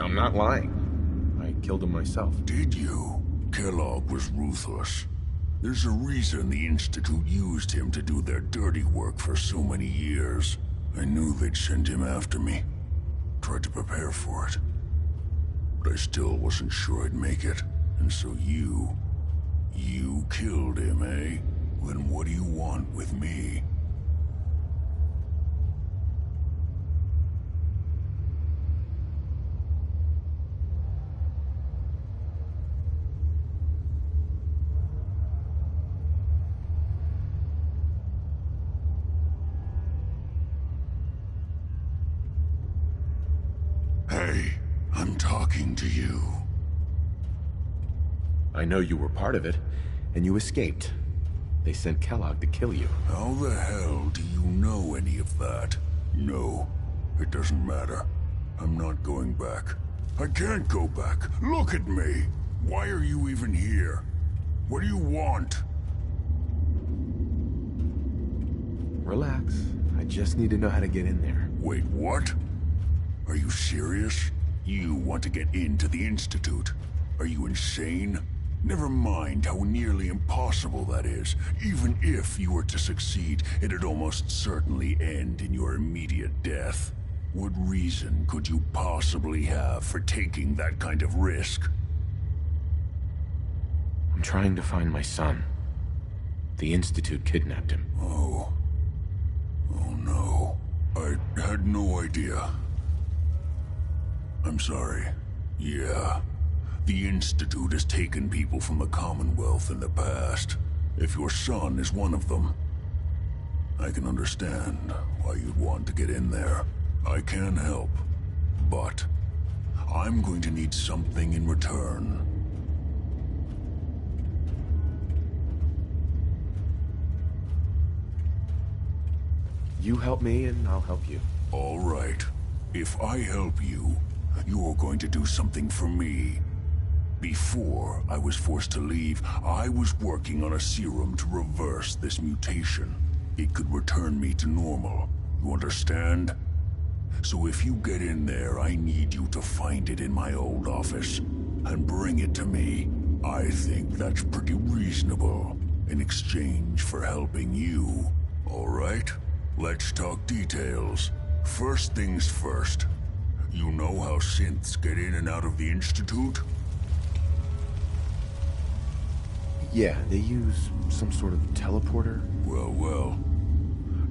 I'm not lying. I killed him myself. Did you? Kellogg was ruthless. There's a reason the Institute used him to do their dirty work for so many years. I knew they'd send him after me. Tried to prepare for it. But I still wasn't sure I'd make it. And so you killed him, eh? Then what do you want with me? Hey, I'm talking to you. I know you were part of it, and you escaped. They sent Kellogg to kill you. How the hell do you know any of that? No, it doesn't matter. I'm not going back. I can't go back. Look at me. Why are you even here? What do you want? Relax. I just need to know how to get in there. Wait, what? Are you serious? You want to get into the Institute? Are you insane? Never mind how nearly impossible that is. Even if you were to succeed, it'd almost certainly end in your immediate death. What reason could you possibly have for taking that kind of risk? I'm trying to find my son. The Institute kidnapped him. Oh no. I had no idea. I'm sorry. Yeah. The Institute has taken people from the Commonwealth in the past. If your son is one of them, I can understand why you'd want to get in there. I can help, but I'm going to need something in return. You help me and I'll help you. All right. If I help you, you're going to do something for me. Before I was forced to leave, I was working on a serum to reverse this mutation. It could return me to normal. You understand? So if you get in there, I need you to find it in my old office and bring it to me. I think that's pretty reasonable in exchange for helping you. All right? Let's talk details. First things first. You know how synths get in and out of the Institute? Yeah, they use some sort of teleporter. Well.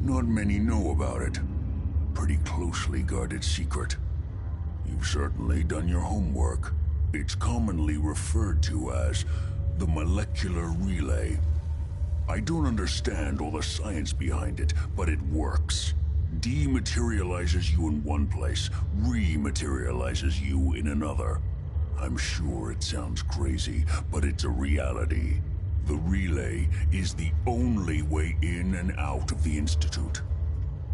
Not many know about it. Pretty closely guarded secret. You've certainly done your homework. It's commonly referred to as the molecular relay. I don't understand all the science behind it, but it works. Dematerializes you in one place, rematerializes you in another. I'm sure it sounds crazy, but it's a reality. The relay is the only way in and out of the Institute.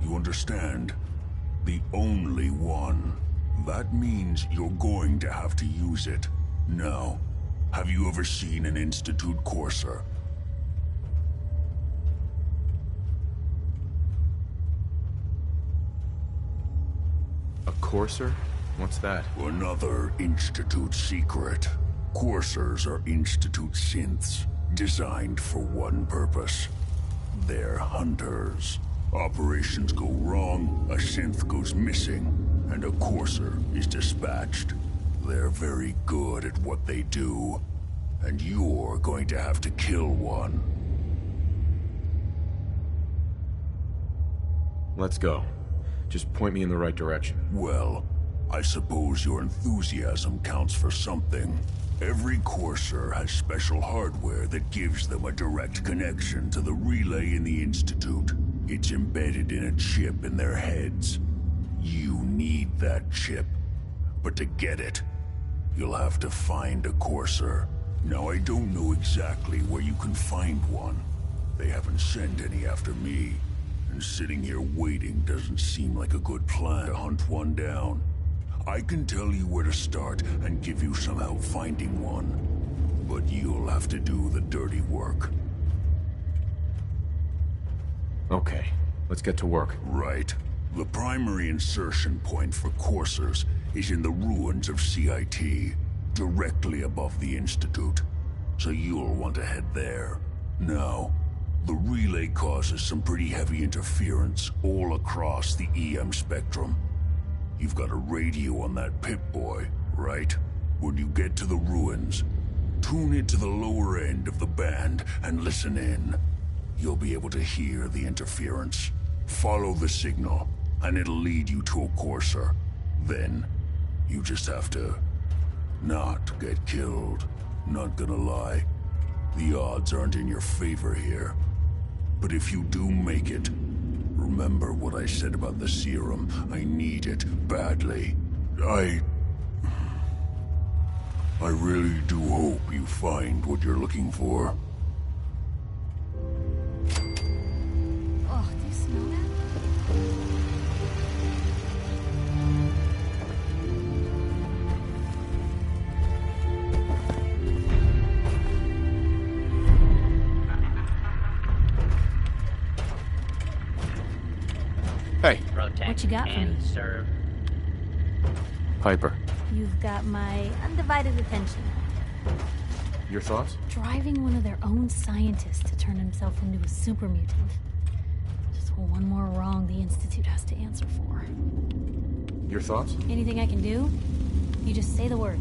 You understand? The only one. That means you're going to have to use it. Now, have you ever seen an Institute courser? A courser? What's that? Another Institute secret. Coursers are Institute synths, designed for one purpose. They're hunters. Operations go wrong, a synth goes missing, and a courser is dispatched. They're very good at what they do, and you're going to have to kill one. Let's go. Just point me in the right direction. Well, I suppose your enthusiasm counts for something. Every courser has special hardware that gives them a direct connection to the relay in the Institute. It's embedded in a chip in their heads. You need that chip. But to get it, you'll have to find a courser. Now, I don't know exactly where you can find one. They haven't sent any after me. And sitting here waiting doesn't seem like a good plan to hunt one down. I can tell you where to start and give you some help finding one. But you'll have to do the dirty work. Okay, let's get to work. Right. The primary insertion point for coursers is in the ruins of CIT, directly above the Institute. So you'll want to head there. Now, the relay causes some pretty heavy interference all across the EM spectrum. You've got a radio on that Pip-Boy, right? When you get to the ruins, tune it to the lower end of the band and listen in. You'll be able to hear the interference. Follow the signal, and it'll lead you to a courser. Then, you just have to not get killed. Not gonna lie, the odds aren't in your favor here. But if you do make it, remember what I said about the serum. I need it badly. I really do hope you find what you're looking for. Oh, do you smell that? Hey, Protect What you got for and me? serve. Piper. You've got my undivided attention. Your thoughts? Driving one of their own scientists to turn himself into a super mutant. Just one more wrong the Institute has to answer for. Your thoughts? Anything I can do? You just say the word.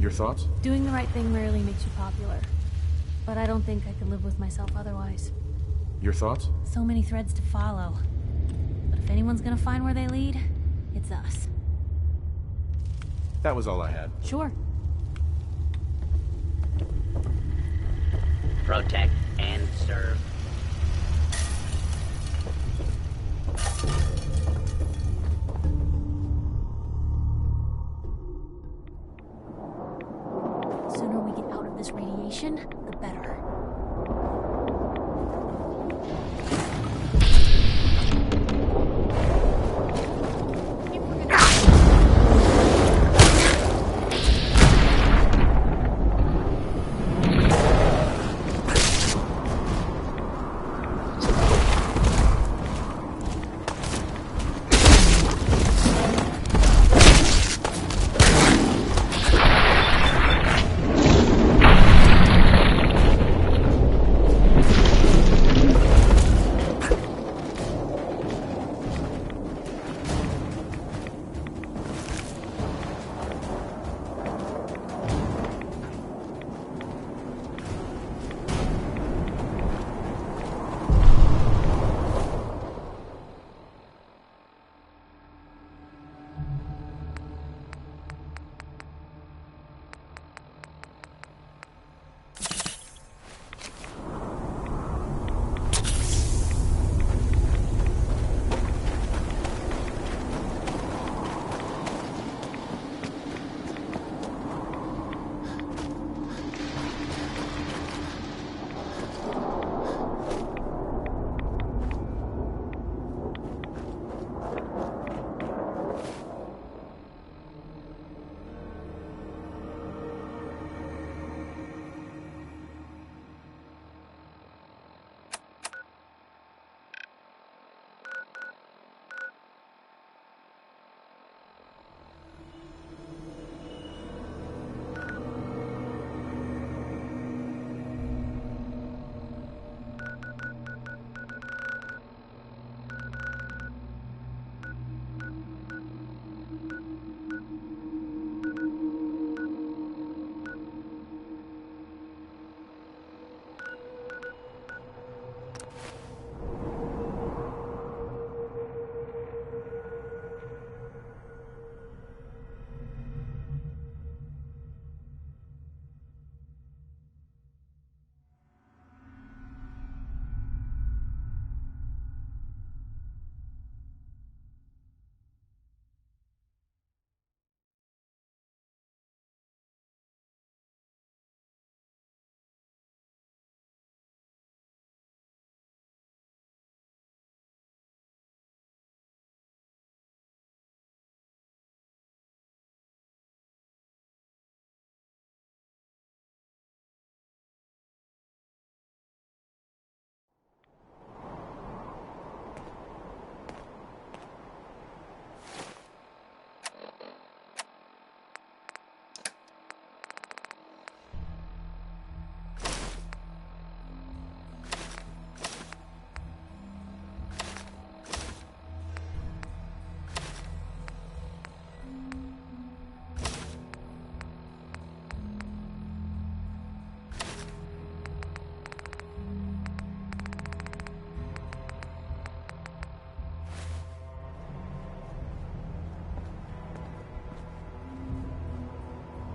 Your thoughts? Doing the right thing rarely makes you popular. But I don't think I could live with myself otherwise. Your thoughts? So many threads to follow. But if anyone's gonna find where they lead, it's us. That was all I had. Sure. Protect and serve. The sooner we get out of this radiation, the better.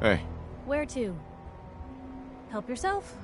Hey. Where to? Help yourself?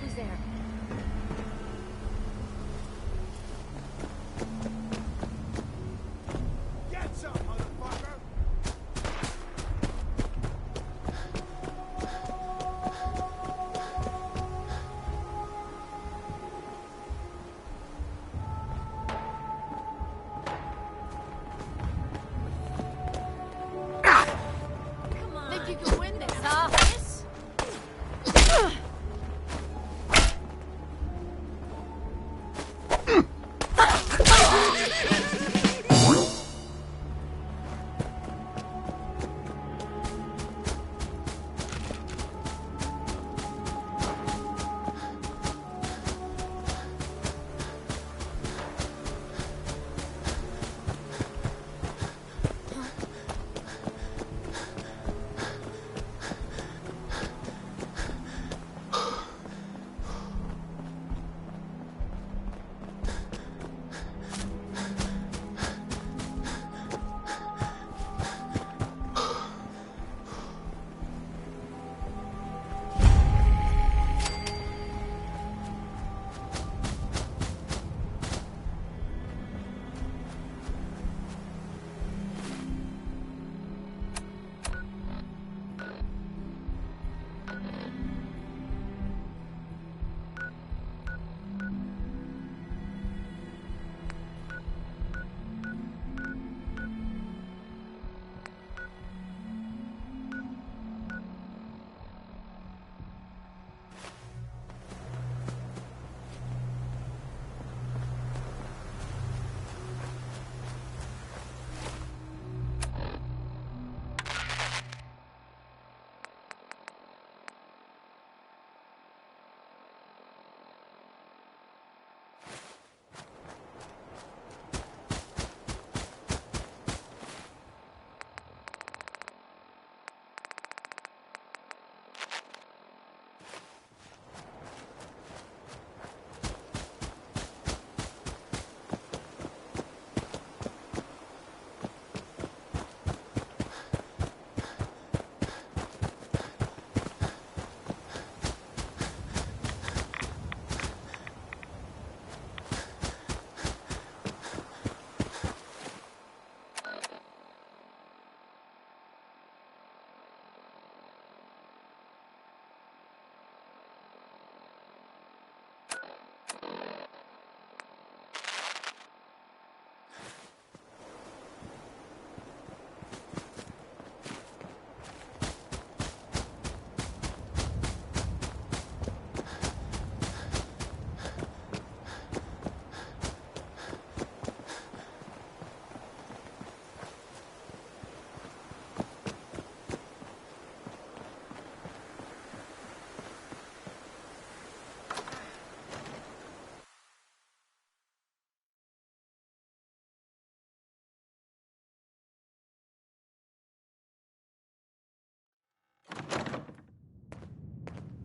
Who's there? Get some, motherfucker! Come on. Think you can win this, huh?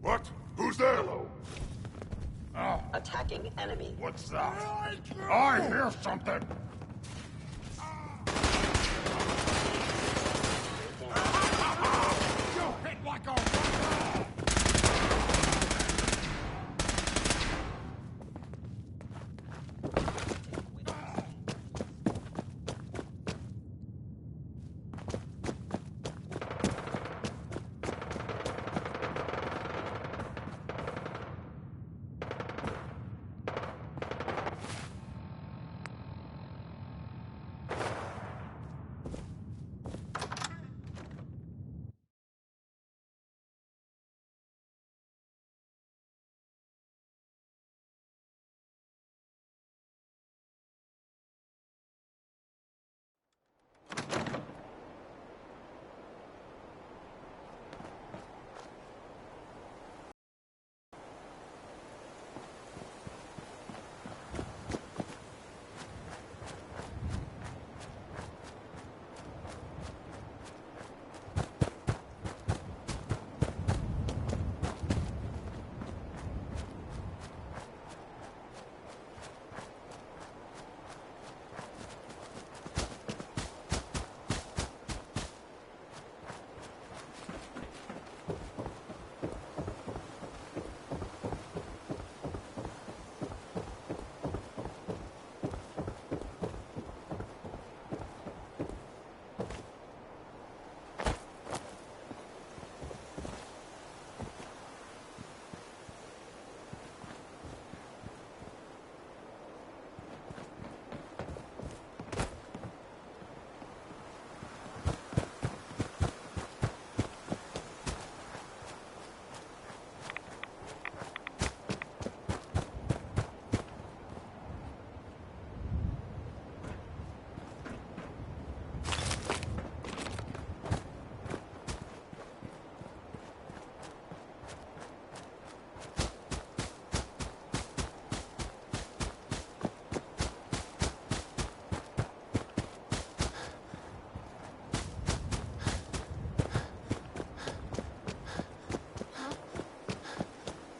What? Who's there? Attacking enemy. What's that? I hear something! You hit like a...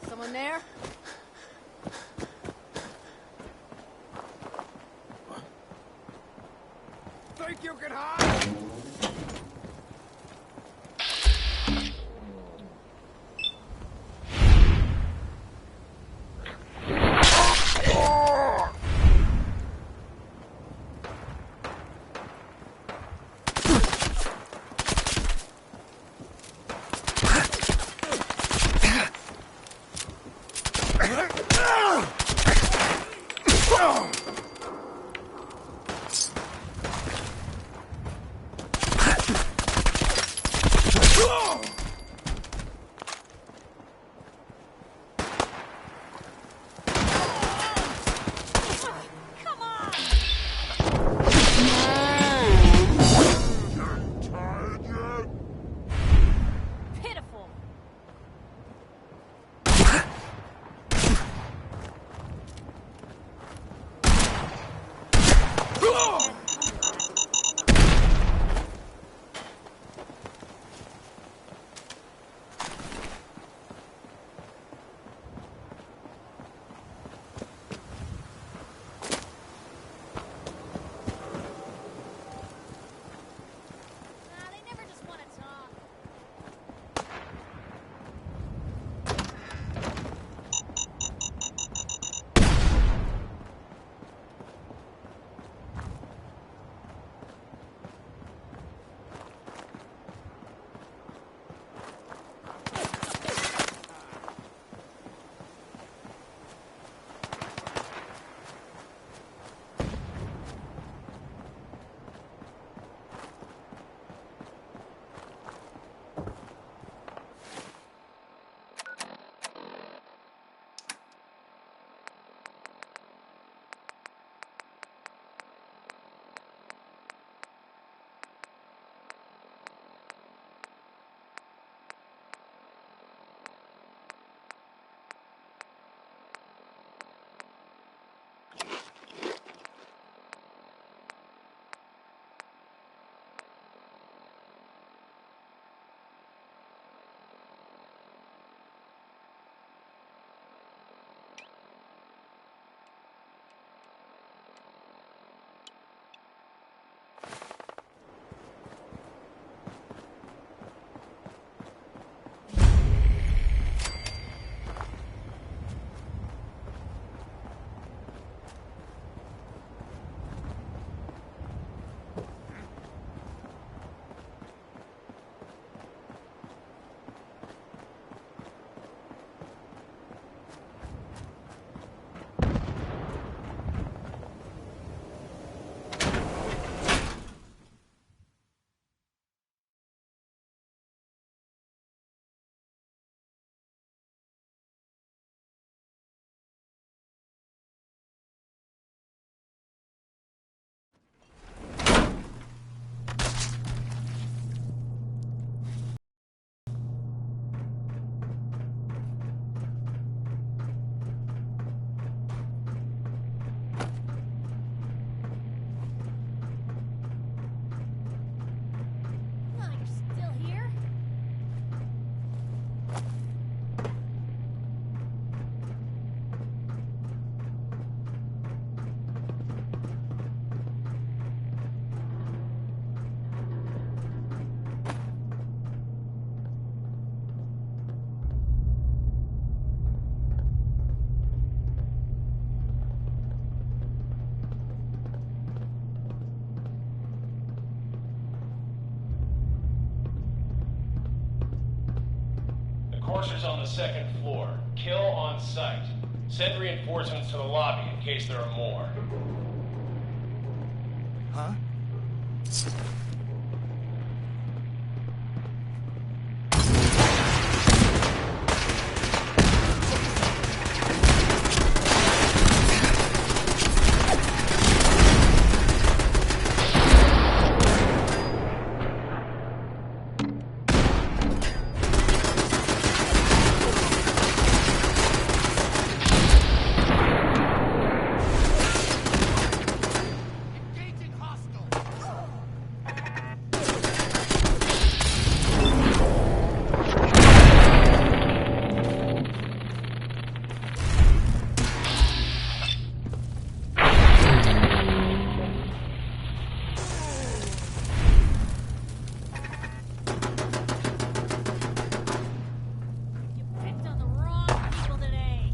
Someone there? Think you can hide? Pitiful. Courser's on the second floor. Kill on sight. Send reinforcements to the lobby in case there are more. Huh? Engaging hostile. You picked on the wrong people today.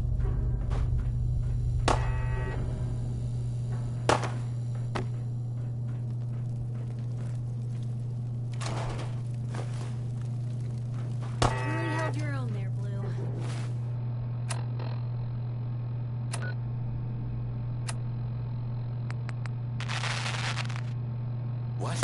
Really held your own there, Blue. What?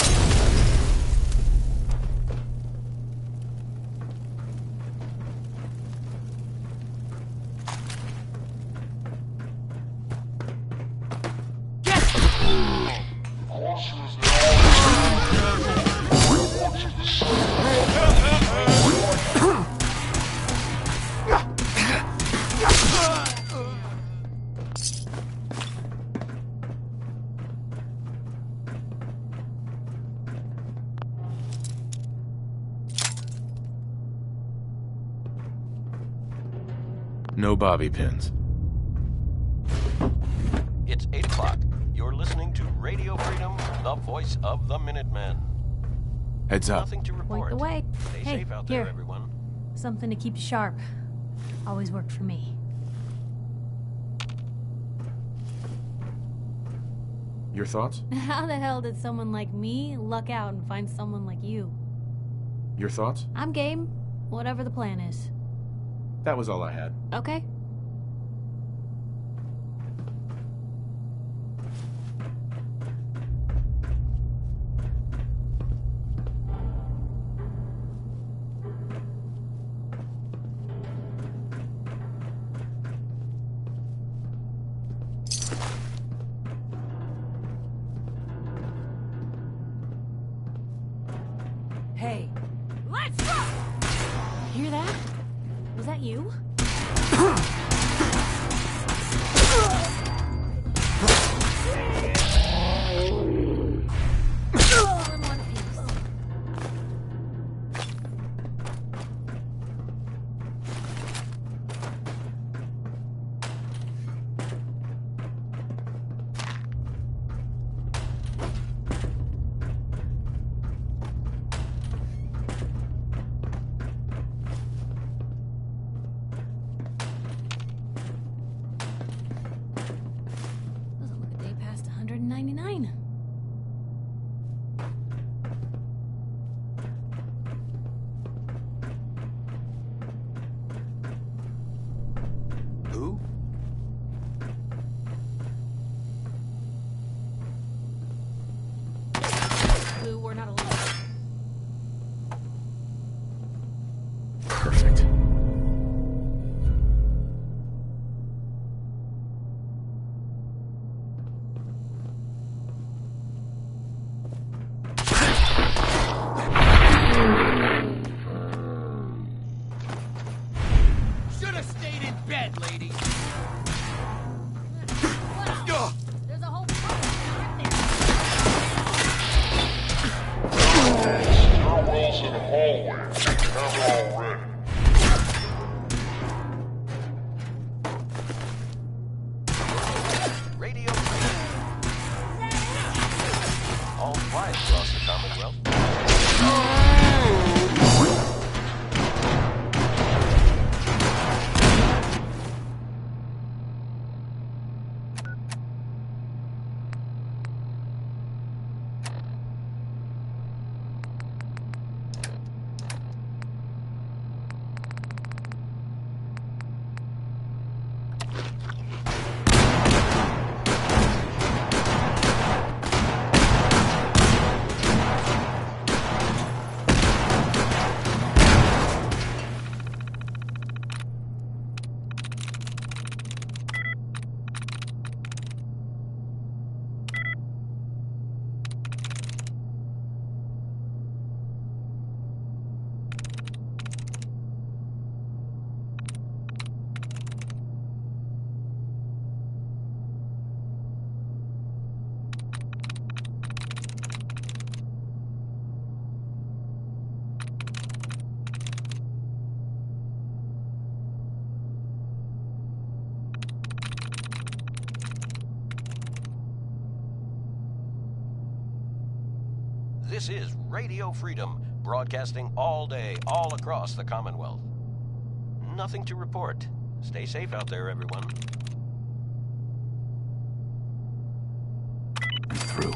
No bobby pins. It's 8 o'clock. You're listening to Radio Freedom, the voice of the Minutemen. Heads up. Nothing to report. Point the way. Stay Hey, safe out here. there, everyone. Something to keep you sharp. Always worked for me. Your thoughts? How the hell did someone like me luck out and find someone like you? Your thoughts? I'm game. Whatever the plan is. That was all I had. Okay. Hey, let's go! Hear that? Was that you? All in one piece. Doesn't look a day past 199. Who? Blue, we're not alone. Perfect. Should have stayed in bed, lady. What else? There's a whole bunch there. Stairwells and hallways. Have already. Radio Freedom. All quiet across the Commonwealth. This is Radio Freedom, broadcasting all day, all across the Commonwealth. Nothing to report. Stay safe out there, everyone. I'm through.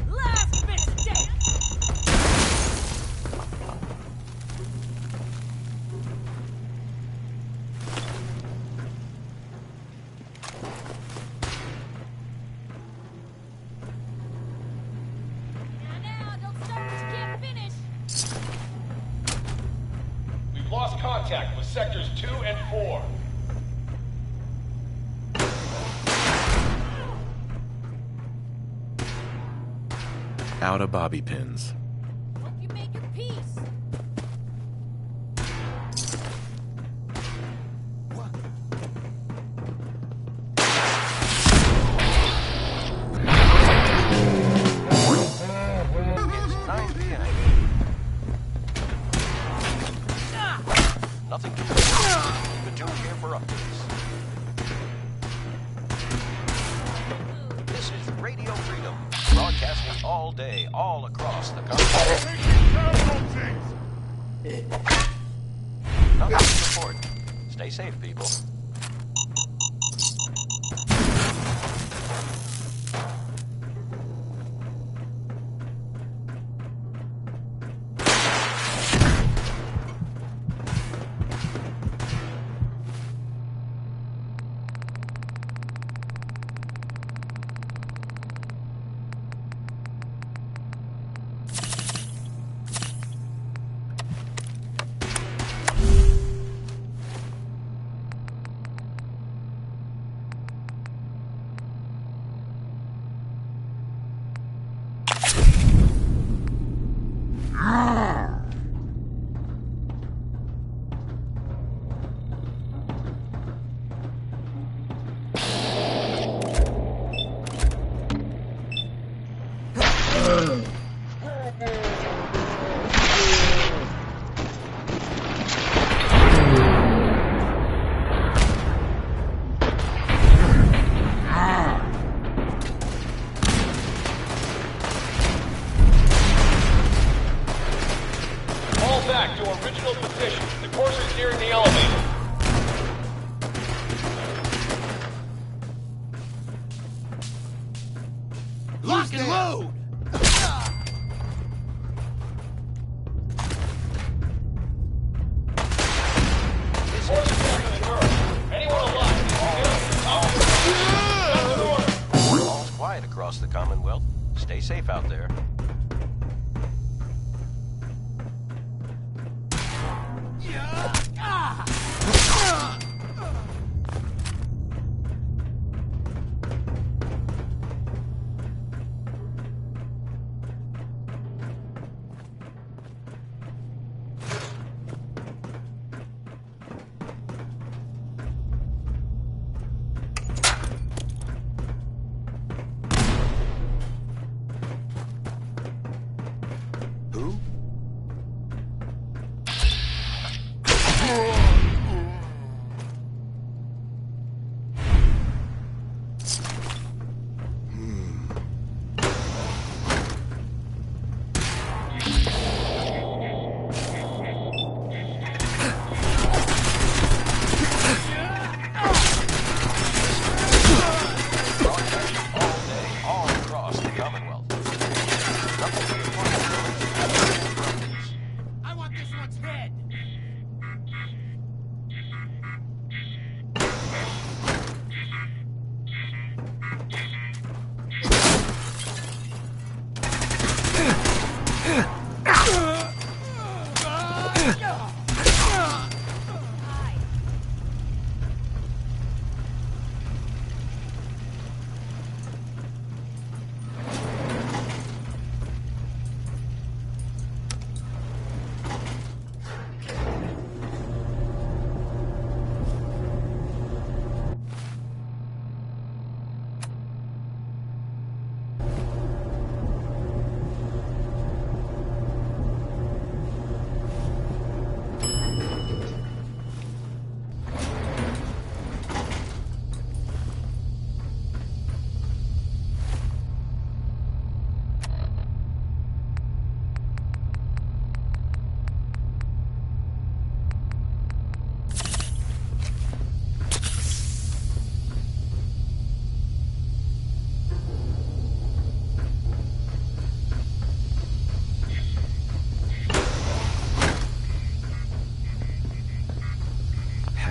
Last mistake! Now, don't start what you can't finish. We've lost contact with sectors 2 and 4. Out of bobby pins. Hope you make your peace. It's 9 p.m. Nothing to report. But tune here for updates. This is Radio Freedom, broadcasting all day, all across the country. Nothing to report. Stay safe, people. Fall back to original position. The course is nearing the elevator. Lock and load! The course is back in the turret. Anyone alive? That's an order. All's quiet across the Commonwealth. Stay safe out there.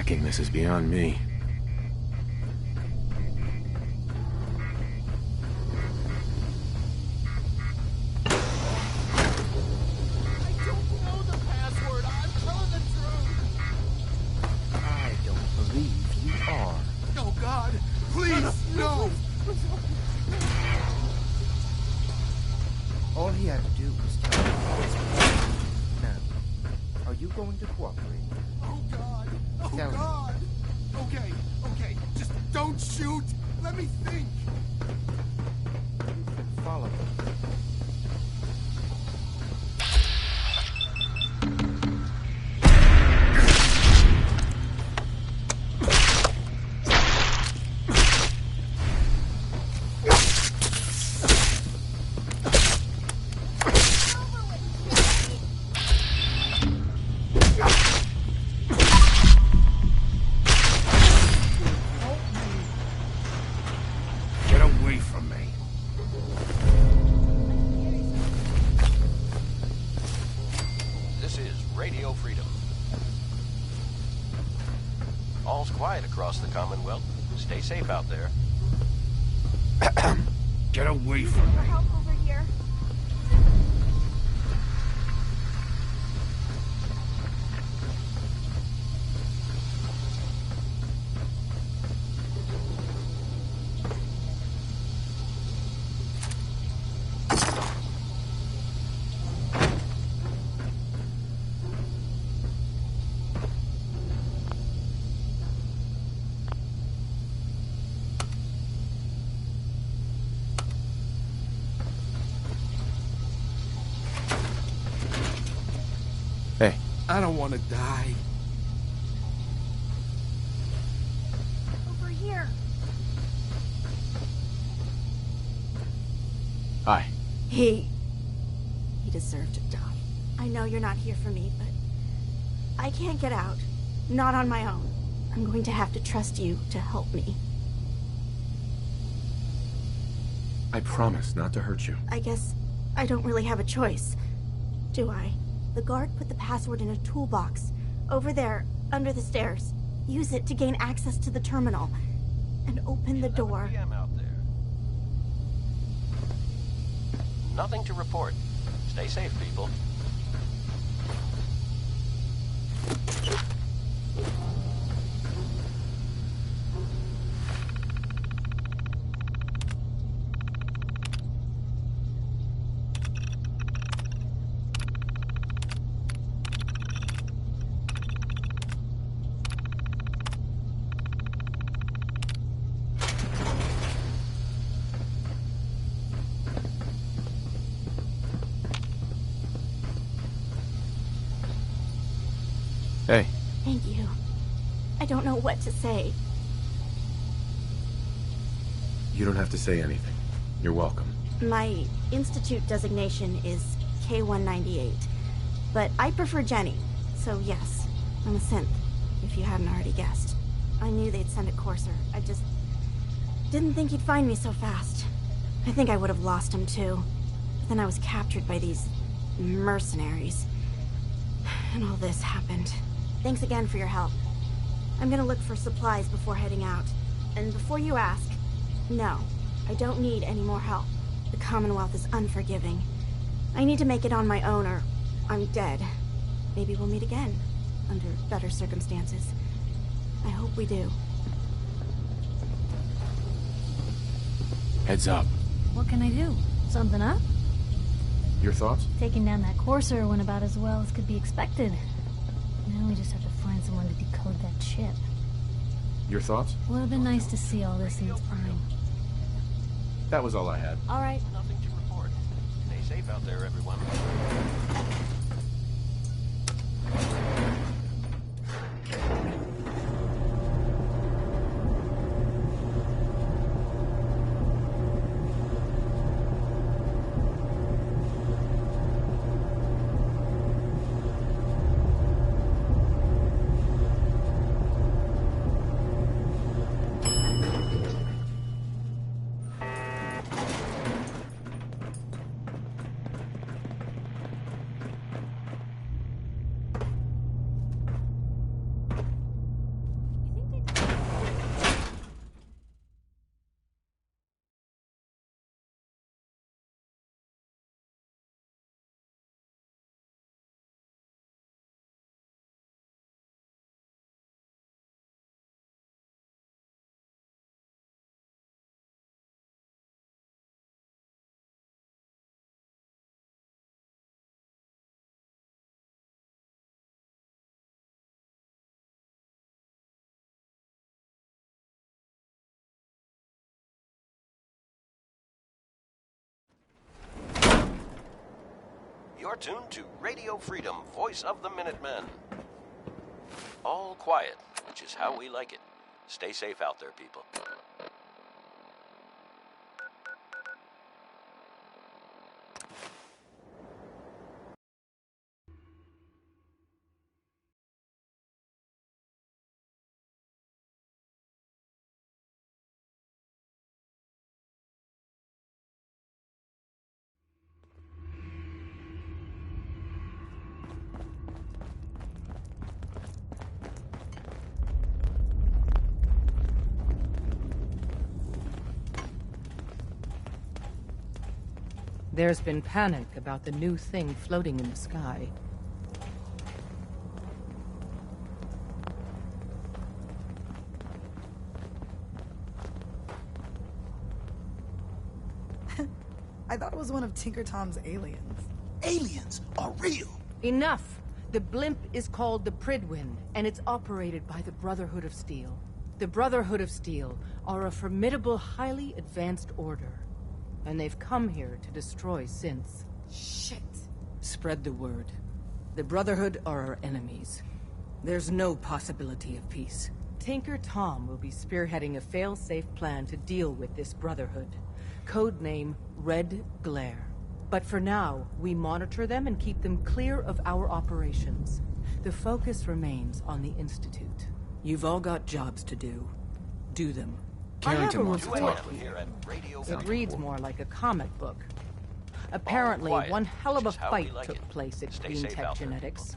Hacking this is beyond me. Oh, God! Please, no! All he had to do was tell me his plan. Now, are you going to cooperate? Oh, God! Oh, Tell me. God! Okay, okay, just don't shoot! Let me think! Follow me. Get away from me! This is Radio Freedom. All's quiet across the Commonwealth. Stay safe out there. Get away from me! Help over here. Hey, I don't want to die. Over here. hi. He deserved to die. I know you're not here for me, but I can't get out. Not on my own. I'm going to have to trust you to help me. I promise not to hurt you. I guess I don't really have a choice, do I? The guard put the password in a toolbox over there, under the stairs. Use it to gain access to the terminal and open the door. 11 p.m. out there. Nothing to report. Stay safe, people. Hey, Thank you. I don't know what to say. you don't have to say anything. You're welcome. My institute designation is K-198, but I prefer Jenny, so yes, I'm a synth, if you hadn't already guessed. I knew they'd send a courser. I just didn't think he'd find me so fast. I think I would have lost him too. But then I was captured by these mercenaries. And all this happened. Thanks again for your help. I'm gonna look for supplies before heading out. And before you ask, no, I don't need any more help. The Commonwealth is unforgiving. I need to make it on my own or I'm dead. Maybe we'll meet again, under better circumstances. I hope we do. Heads up. What can I do? Something up? Your thoughts? Taking down that Courser went about as well as could be expected. Now we just have to find someone to decode that chip. Your thoughts? Would have been nice to see all this in its prime. That was all I had. All right. Nothing to report. Stay safe out there, everyone. You're tuned to Radio Freedom, voice of the Minutemen. All quiet, which is how we like it. Stay safe out there, people. There's been panic about the new thing floating in the sky. I thought it was one of Tinker Tom's aliens. Aliens are real! Enough! The blimp is called the Pridwin, and it's operated by the Brotherhood of Steel. The Brotherhood of Steel are a formidable, highly advanced order. And they've come here to destroy synths. Shit. Spread the word. The Brotherhood are our enemies. There's no possibility of peace. Tinker Tom will be spearheading a fail-safe plan to deal with this Brotherhood. Codename Red Glare. But for now, we monitor them and keep them clear of our operations. The focus remains on the Institute. You've all got jobs to do. Do them. I have a report here. It reads more like a comic book. Apparently, one hell of a fight took place at Green Tech Genetics.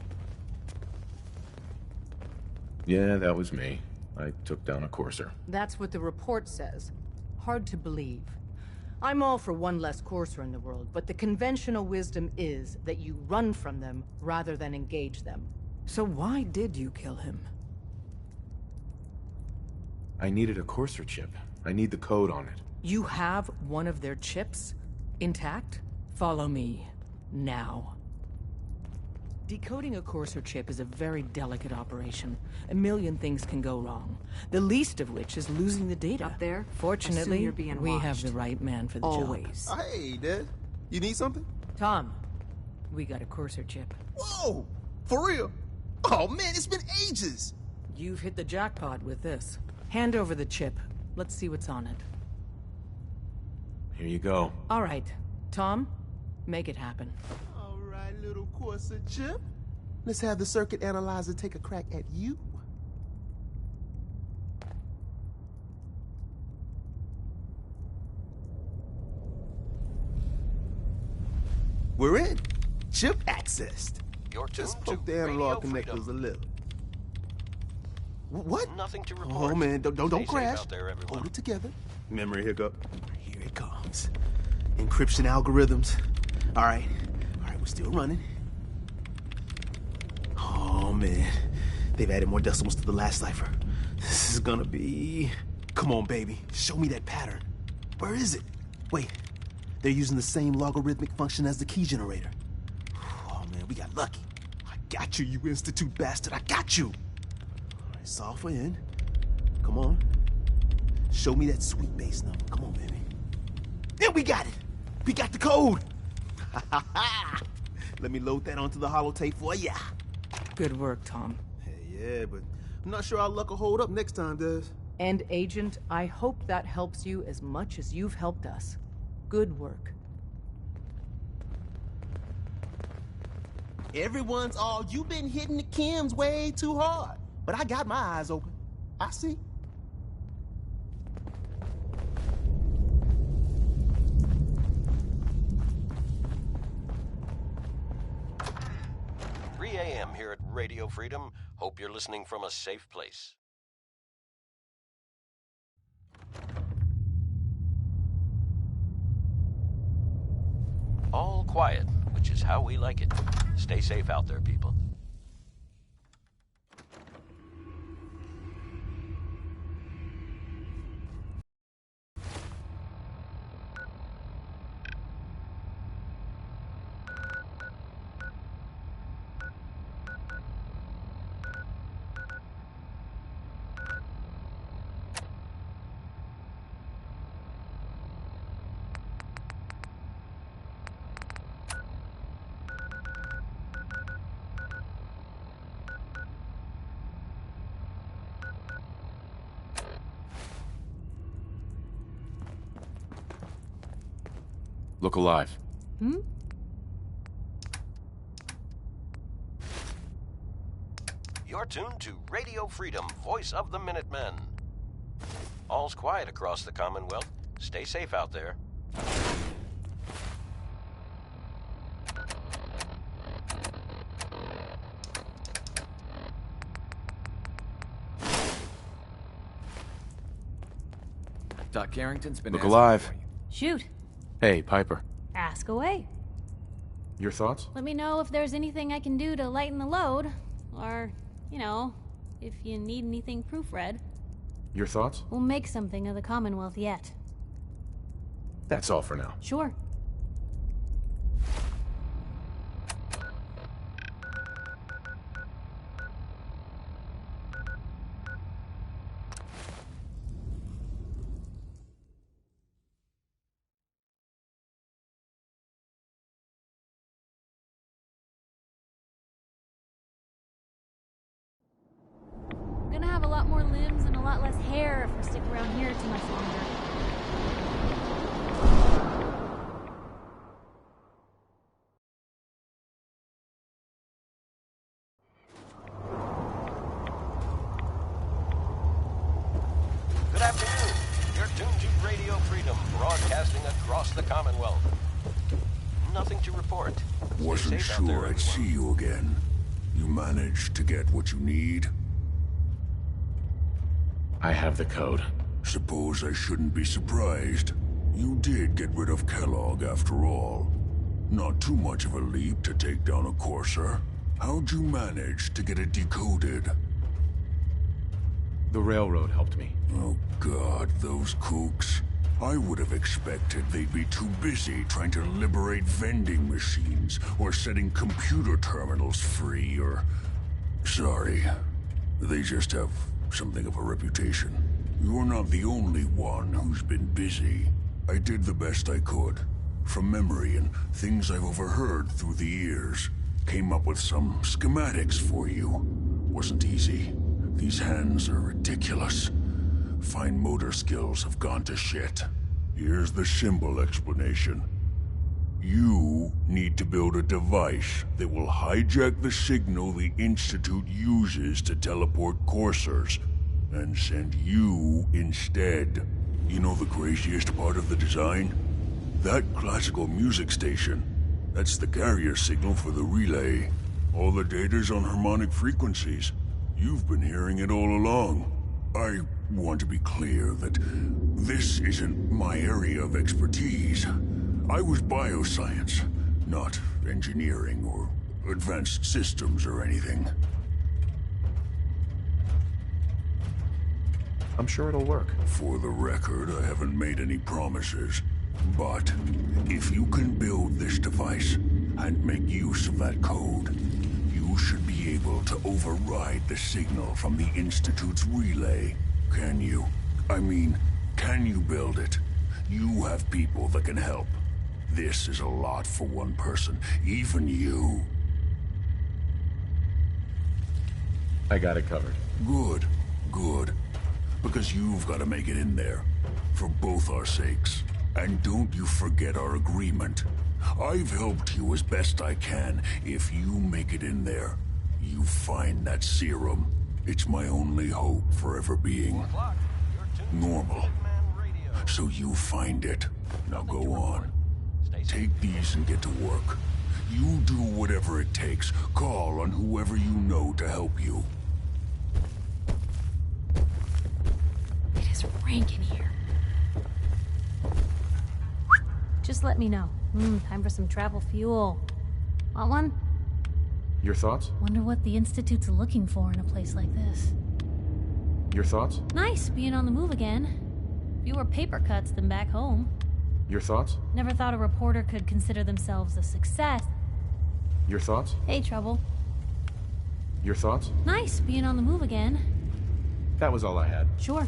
Yeah, that was me. I took down a Courser. That's what the report says. Hard to believe. I'm all for one less Courser in the world, but the conventional wisdom is that you run from them rather than engage them. So why did you kill him? I needed a Courser chip. I need the code on it. You have one of their chips? Intact? Follow me. Now. Decoding a Courser chip is a very delicate operation. A million things can go wrong. The least of which is losing the data. Up there? Fortunately, you're being we watched. have the right man for the Always. job. Hey, Dad. You need something? Tom, we got a Courser chip. Whoa! For real? Oh, man, it's been ages! You've hit the jackpot with this. Hand over the chip. Let's see what's on it. Here you go. All right. Tom, make it happen. All right, little Courser chip. Let's have the circuit analyzer take a crack at you. We're in. Chip accessed. Just poke the analog connectors a little. What? Nothing to report. Oh man, don't Stay safe crash. out there, everyone. Hold it together. Memory hiccup. Here it comes. Encryption algorithms. All right, we're still running. Oh man, they've added more decimals to the last cipher. This is gonna be... Come on, baby, show me that pattern. Where is it? Wait, they're using the same logarithmic function as the key generator. Oh man, we got lucky. I got you, you Institute bastard, I got you. All right, solve for N. Come on. Show me that sweet base number. Come on, baby. Yeah, we got it. We got the code. Let me load that onto the holotape for ya. Good work, Tom. Hey, yeah, but I'm not sure our luck will hold up next time, Des. And Agent, I hope that helps you as much as you've helped us. Good work. Everyone's all, you've been hitting the chems way too hard. But I got my eyes open. I see. AM here at Radio Freedom. Hope you're listening from a safe place. All quiet, which is how we like it. Stay safe out there, people. Look alive. Hmm? You're tuned to Radio Freedom, voice of the Minutemen. All's quiet across the Commonwealth. Stay safe out there. Doc Carrington's been Look asking alive. for you. Shoot. Hey, Piper. Ask away. Your thoughts? Let me know if there's anything I can do to lighten the load. Or, you know, if you need anything proofread. Your thoughts? We'll make something of the Commonwealth yet. That's all for now. Sure. I'm gonna have a lot more limbs and a lot less hair if we stick around here too much longer. Good afternoon. You're tuned to Radio Freedom, broadcasting across the Commonwealth. Nothing to report. Stay Wasn't safe out there, sure I'd everyone. see you again. You managed to get what you need? I have the code. Suppose I shouldn't be surprised. You did get rid of Kellogg after all. Not too much of a leap to take down a Courser. How'd you manage to get it decoded? The railroad helped me. Oh God, those kooks. I would have expected they'd be too busy trying to liberate vending machines or setting computer terminals free or... Sorry. They just have something of a reputation. You're not the only one who's been busy. I did the best I could. From memory and things I've overheard through the years. Came up with some schematics for you. Wasn't easy. These hands are ridiculous. Fine motor skills have gone to shit. Here's the symbol explanation. You need to build a device that will hijack the signal the Institute uses to teleport coursers, and send you instead. You know the craziest part of the design? That classical music station. That's the carrier signal for the relay. All the data's on harmonic frequencies. You've been hearing it all along. I want to be clear that this isn't my area of expertise. I was bioscience, not engineering or advanced systems or anything. I'm sure it'll work. For the record, I haven't made any promises. But if you can build this device and make use of that code, you should be able to override the signal from the Institute's relay. Can you? I mean, can you build it? You have people that can help. This is a lot for one person, even you. I got it covered. Good, good. Because you've got to make it in there. For both our sakes. And don't you forget our agreement. I've helped you as best I can. If you make it in there, you find that serum. It's my only hope for ever being normal. So you find it. Now go on. Take these and get to work. You do whatever it takes. Call on whoever you know to help you. It is rank in here. Just let me know. Time for some travel fuel. Want one? Your thoughts? Wonder what the Institute's looking for in a place like this. Your thoughts? Nice being on the move again. Fewer paper cuts than back home. Your thoughts? Never thought a reporter could consider themselves a success. Your thoughts? Hey, Trouble. Your thoughts? Nice being on the move again. That was all I had. Sure.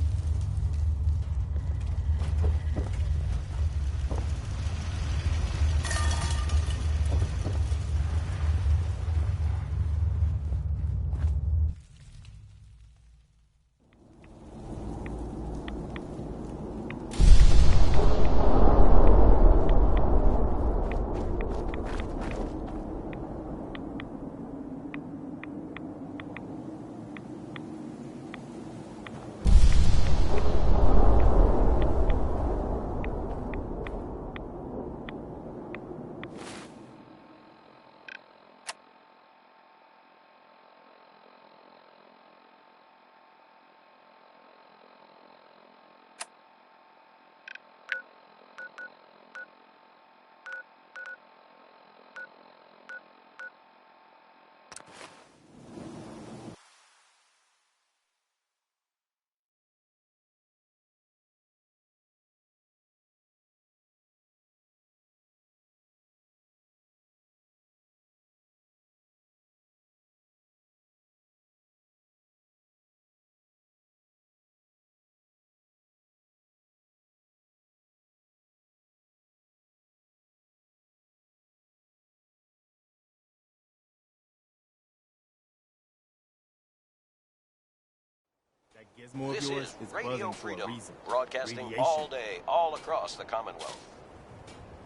Gizmo of This yours is is Radio buzzing for a Freedom, reason. broadcasting Radiation. all day, all across the Commonwealth.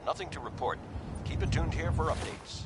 Nothing to report. Keep it tuned here for updates.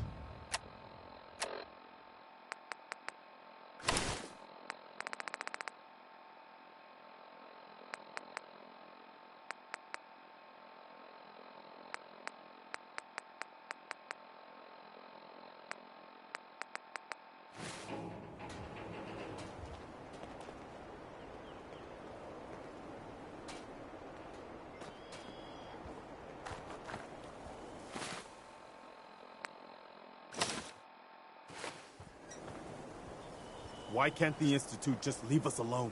Why can't the Institute just leave us alone?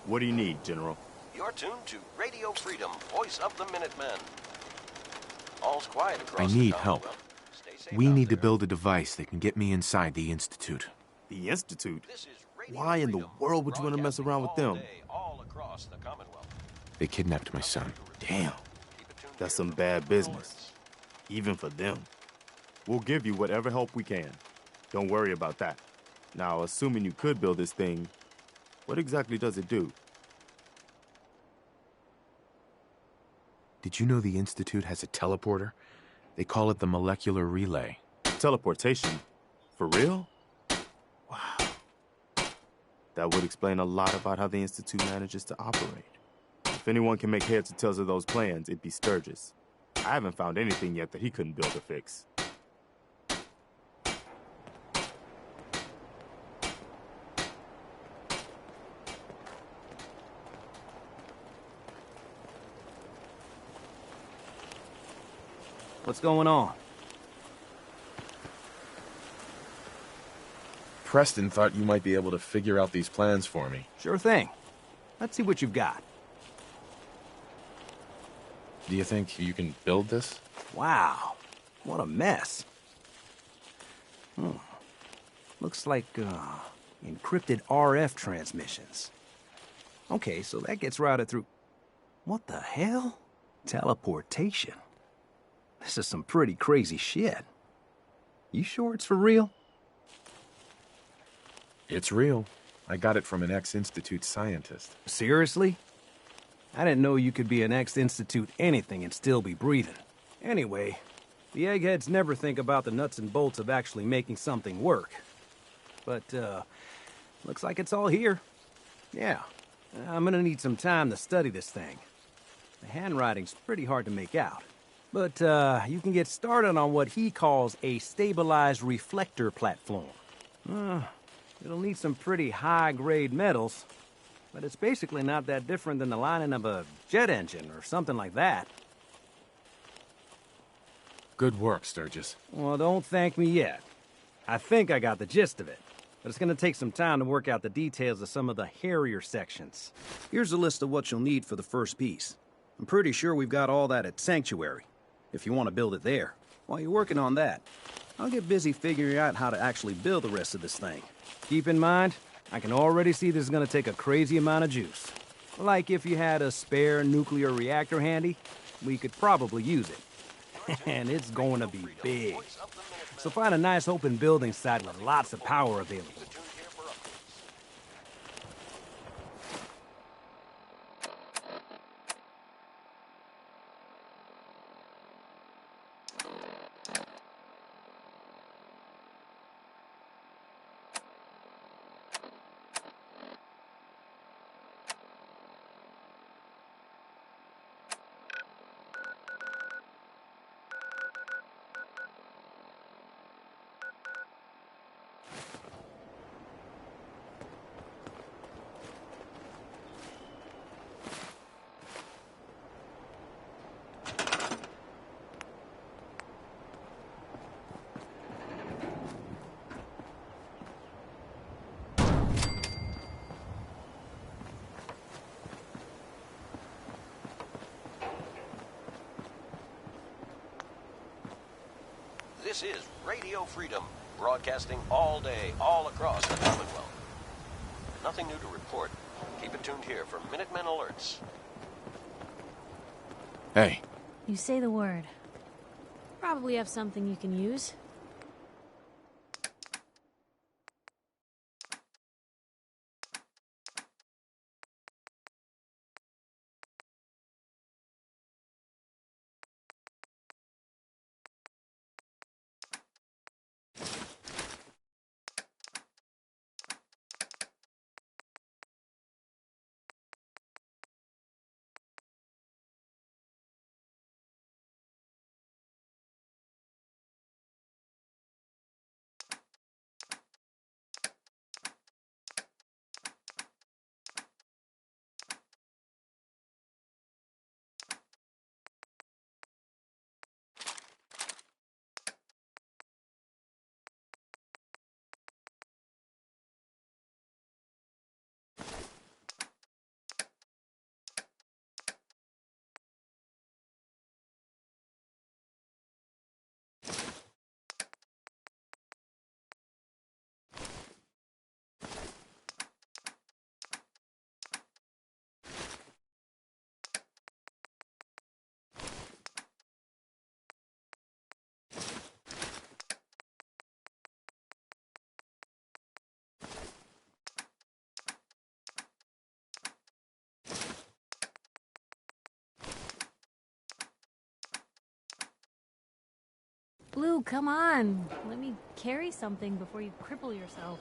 What do you need, General? You're tuned to Radio Freedom, voice of the Minutemen. All's quiet across I the need help. Commonwealth. Stay safe We out need to there. build a device that can get me inside the Institute. The Institute? This is Radio Why in the Freedom, world would you want to mess around with them? broadcasting all day, all across the Commonwealth. They kidnapped my son. Damn. That's some bad business. Even for them. We'll give you whatever help we can. Don't worry about that. Now, assuming you could build this thing, what exactly does it do? Did you know the Institute has a teleporter? They call it the molecular relay. Teleportation? For real? Wow. That would explain a lot about how the Institute manages to operate. If anyone can make heads or tails of those plans, it'd be Sturgis. I haven't found anything yet that he couldn't build or fix. What's going on? Preston thought you might be able to figure out these plans for me. Sure thing. Let's see what you've got. Do you think you can build this? Wow. What a mess. Looks like, encrypted RF transmissions. Okay, so that gets routed through... What the hell? Teleportation. This is some pretty crazy shit. You sure it's for real? It's real. I got it from an ex-Institute scientist. Seriously? I didn't know you could be an ex-Institute anything and still be breathing. Anyway, the eggheads never think about the nuts and bolts of actually making something work. But, looks like it's all here. Yeah, I'm gonna need some time to study this thing. The handwriting's pretty hard to make out. But, you can get started on what he calls a stabilized reflector platform. It'll need some pretty high-grade metals, but it's basically not that different than the lining of a jet engine or something like that. Good work, Sturgis. Well, don't thank me yet. I think I got the gist of it, but it's gonna take some time to work out the details of some of the hairier sections. Here's a list of what you'll need for the first piece. I'm pretty sure we've got all that at Sanctuary, if you want to build it there. While you're working on that, I'll get busy figuring out how to actually build the rest of this thing. Keep in mind, I can already see this is gonna take a crazy amount of juice. Like if you had a spare nuclear reactor handy, we could probably use it. And it's going to be big. So find a nice open building site with lots of power available. This is Radio Freedom, broadcasting all day, all across the Commonwealth. Nothing new to report. Keep it tuned here for Minutemen alerts. Hey. You say the word. Probably have something you can use. come on. Let me carry something before you cripple yourself.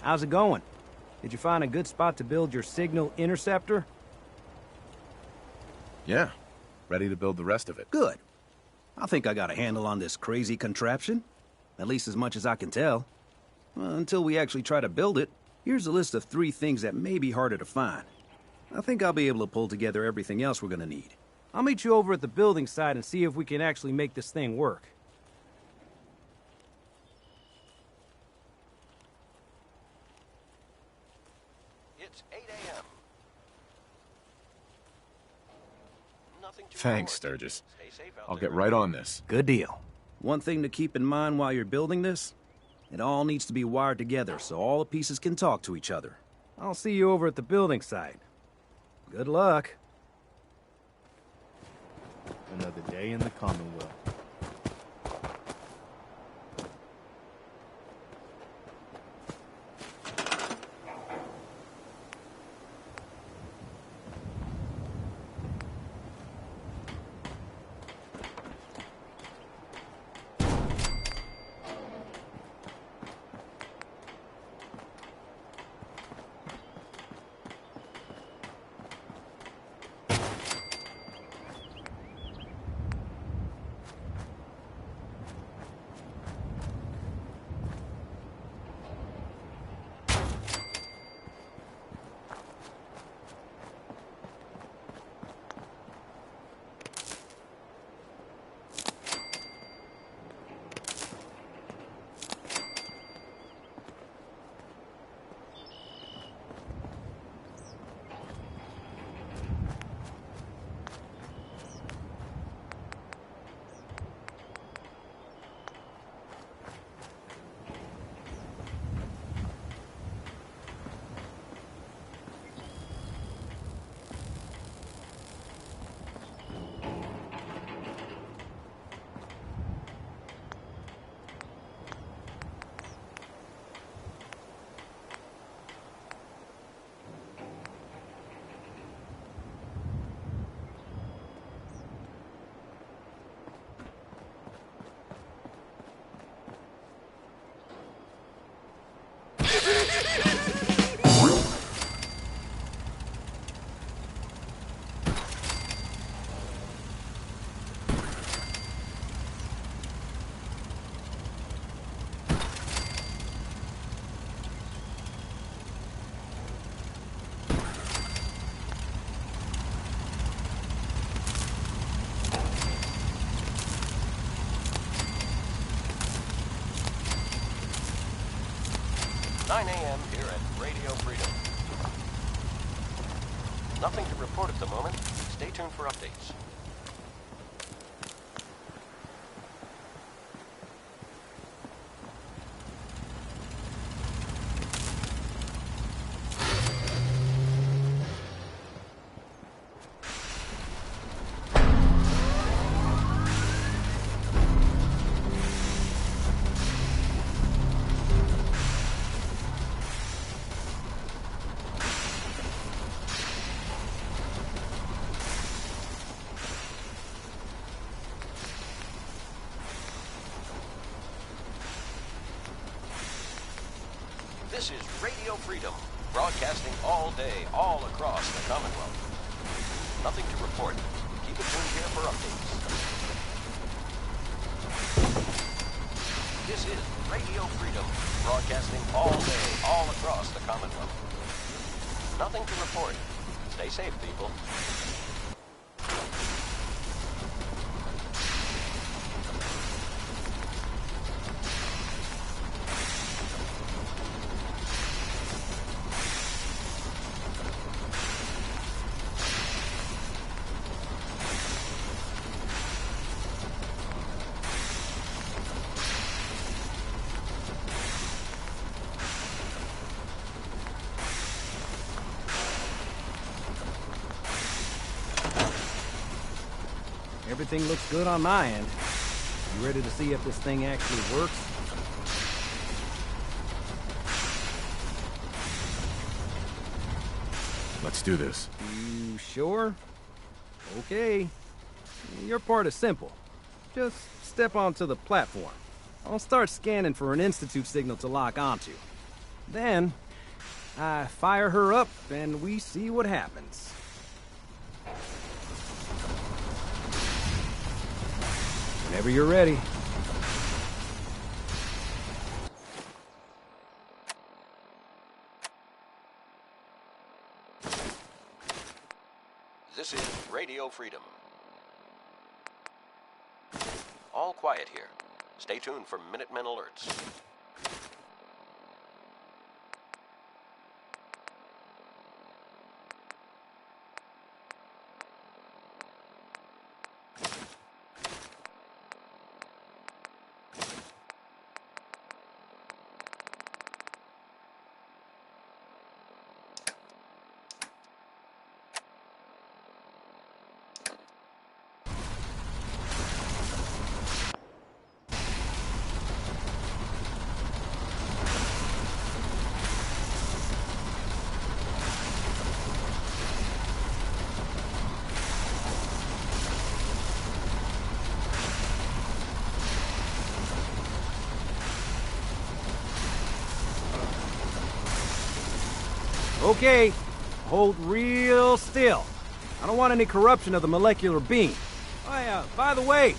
How's it going? Did you find a good spot to build your signal interceptor? Yeah. Ready to build the rest of it. Good. I think I got a handle on this crazy contraption. At least as much as I can tell. Well, until we actually try to build it, here's a list of 3 things that may be harder to find. I think I'll be able to pull together everything else we're gonna need. I'll meet you over at the building site and see if we can actually make this thing work. It's 8 a.m. Nothing to Thanks, report. Sturgis. Stay safe out I'll there. get right on this. Good deal. One thing to keep in mind while you're building this, it all needs to be wired together so all the pieces can talk to each other. I'll see you over at the building site. Good luck. Another day in the Commonwealth. Nine a.m. here at Radio Freedom. Nothing to report at the moment. Stay tuned for updates. This is Radio Freedom, broadcasting all day, all across the Commonwealth. Nothing to report. Keep it tuned here for updates. This is Radio Freedom, broadcasting all day, all across the Commonwealth. Nothing to report. Stay safe, people. Everything looks good on my end. You ready to see if this thing actually works? Let's do this. You sure? Okay. Your part is simple. Just step onto the platform. I'll start scanning for an Institute signal to lock onto. Then, I fire her up and we see what happens. Whenever you're ready. This is Radio Freedom. All quiet here. Stay tuned for Minutemen alerts. Okay, hold real still. I don't want any corruption of the molecular beam. Oh yeah, by the way,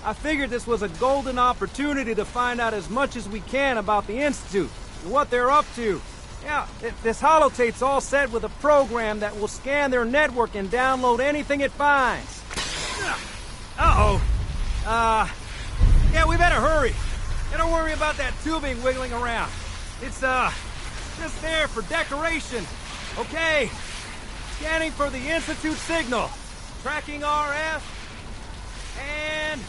I figured this was a golden opportunity to find out as much as we can about the Institute and what they're up to. Yeah, this holotape's all set with a program that will scan their network and download anything it finds. Uh-oh. Yeah, we better hurry. And don't worry about that tubing wiggling around. It's, just there for decoration. Okay. Scanning for the Institute signal. Tracking RF. And...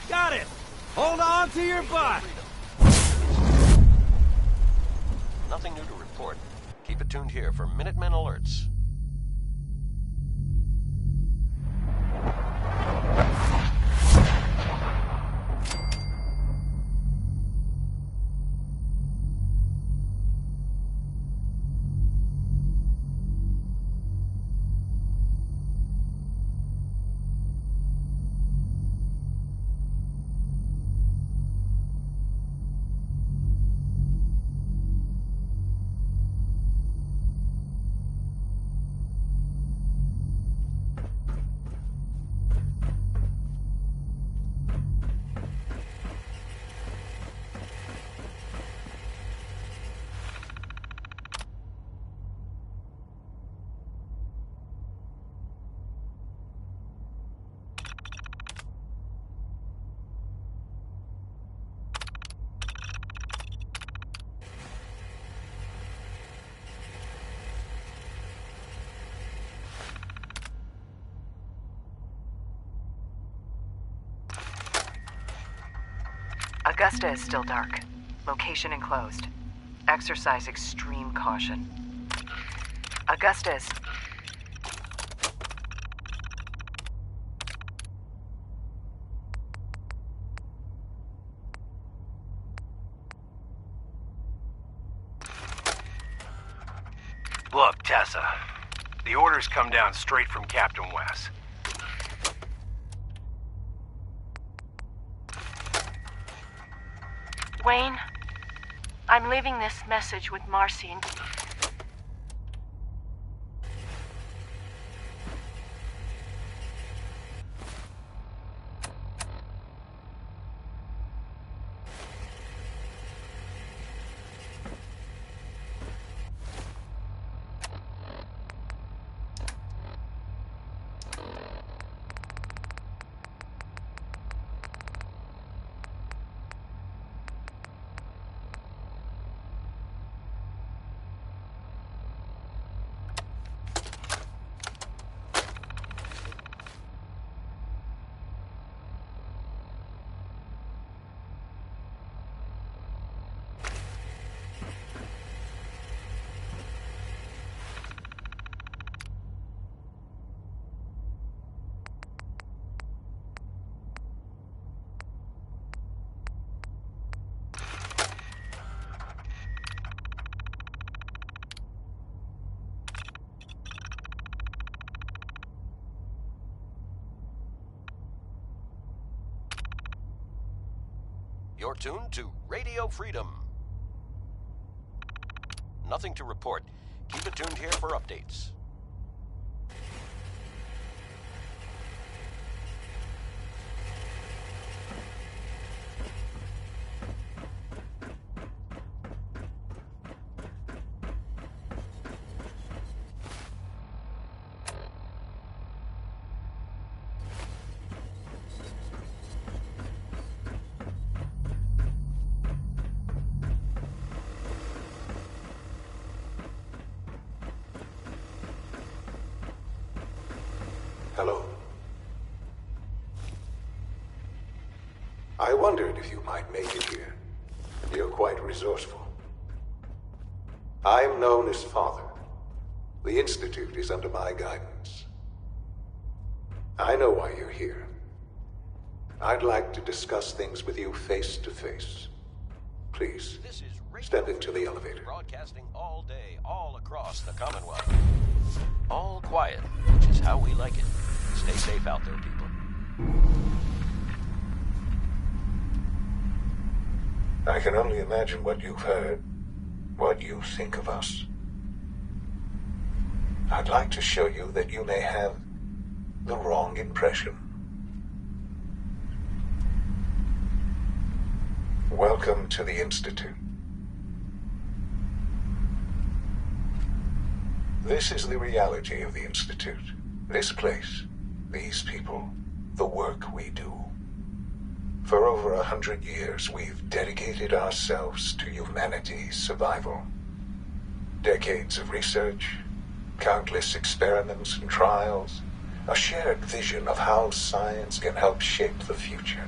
got it. Hold on to your butt. Nothing new to report. Keep it tuned here for Minutemen alerts. Augusta is still dark. Location enclosed. Exercise extreme caution. Augusta is... Look, Tessa. The orders come down straight from Captain West. Wayne, I'm leaving this message with Marcy and... You're tuned to Radio Freedom. Nothing to report. Keep it tuned here for updates. Hello. I wondered if you might make it here. You're quite resourceful. I'm known as Father. The Institute is under my guidance. I know why you're here. I'd like to discuss things with you face to face. Please, step into the elevator. Broadcasting all day, all across the Commonwealth. All quiet, which is how we like it. Stay safe out there, people. I can only imagine what you've heard, what you think of us. I'd like to show you that you may have the wrong impression. Welcome to the Institute. This is the reality of the Institute. This place, these people, the work we do. For over 100 years, we've dedicated ourselves to humanity's survival. Decades of research, countless experiments and trials, a shared vision of how science can help shape the future.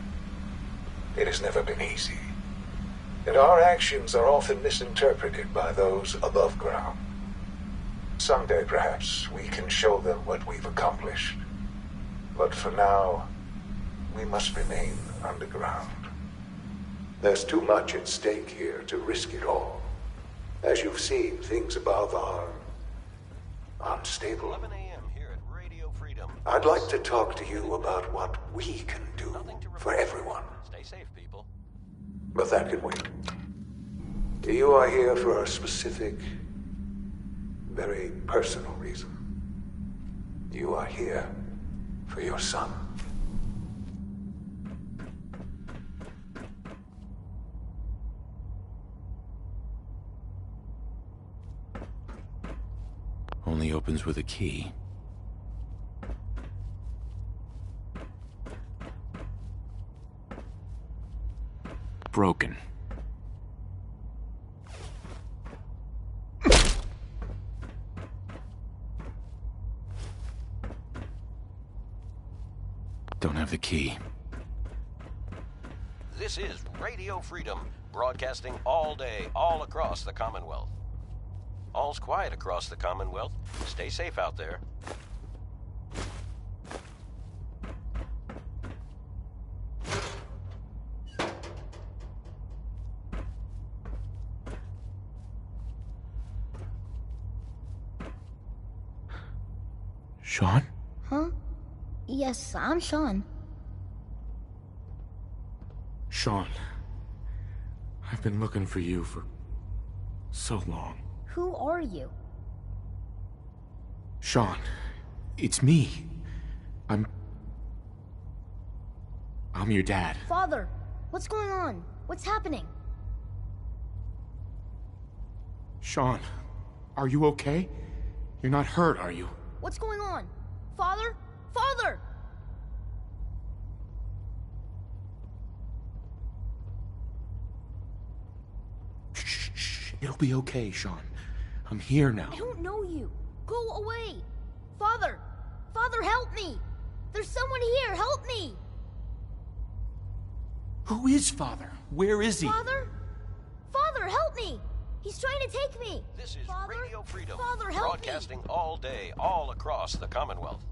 It has never been easy, and our actions are often misinterpreted by those above ground. Someday, perhaps, we can show them what we've accomplished. But for now, we must remain underground. There's too much at stake here to risk it all. As you've seen, things above are unstable. 11 a.m. here at Radio Freedom. I'd like to talk to you about what we can do for everyone. Stay safe, people. But that can wait. You are here for a specific, very personal reason. You are here for your son. Only opens with a key. Broken. Don't have the key. This is Radio Freedom, broadcasting all day, all across the Commonwealth. All's quiet across the Commonwealth. Stay safe out there. Sean? Huh? Yes, I'm Sean. Sean. I've been looking for you for so long. Who are you? Sean, it's me. I'm your dad. Father, what's going on? What's happening? Sean, are you okay? You're not hurt, are you? What's going on? Father? Father! Shh. It'll be okay, Sean. I'm here now. I don't know you. Go away. Father! Father, help me! There's someone here. Help me! Who is Father? Where is he? Father? Father, help me! He's trying to take me! This is Father? Radio Freedom, Father, help broadcasting all day, all across the Commonwealth.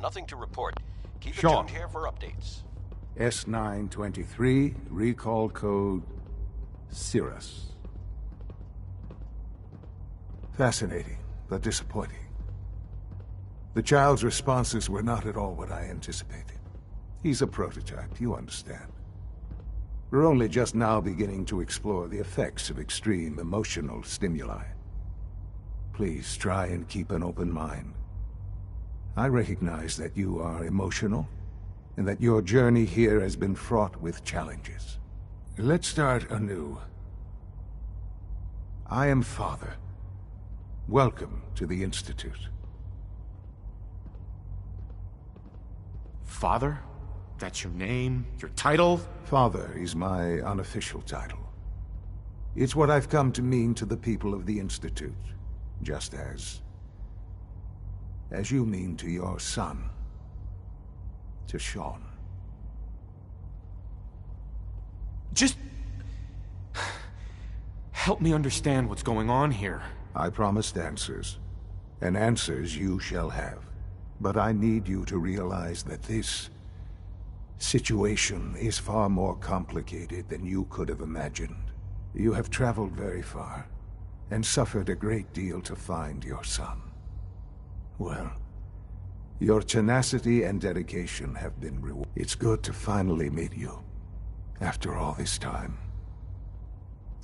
Nothing to report. Keep it Sean. tuned here for updates. S923, recall code Cirrus. Fascinating, but disappointing. The child's responses were not at all what I anticipated. He's a prototype, you understand. We're only just now beginning to explore the effects of extreme emotional stimuli. Please try and keep an open mind. I recognize that you are emotional, and that your journey here has been fraught with challenges. Let's start anew. I am Father. Welcome to the Institute. Father? That's your name? Your title? Father is my unofficial title. It's what I've come to mean to the people of the Institute, just as you mean to your son, to Sean. Just help me understand what's going on here. I promised answers, and answers you shall have. But I need you to realize that this situation is far more complicated than you could have imagined. You have traveled very far, and suffered a great deal to find your son. Well, your tenacity and dedication have been rewarded. It's good to finally meet you, after all this time.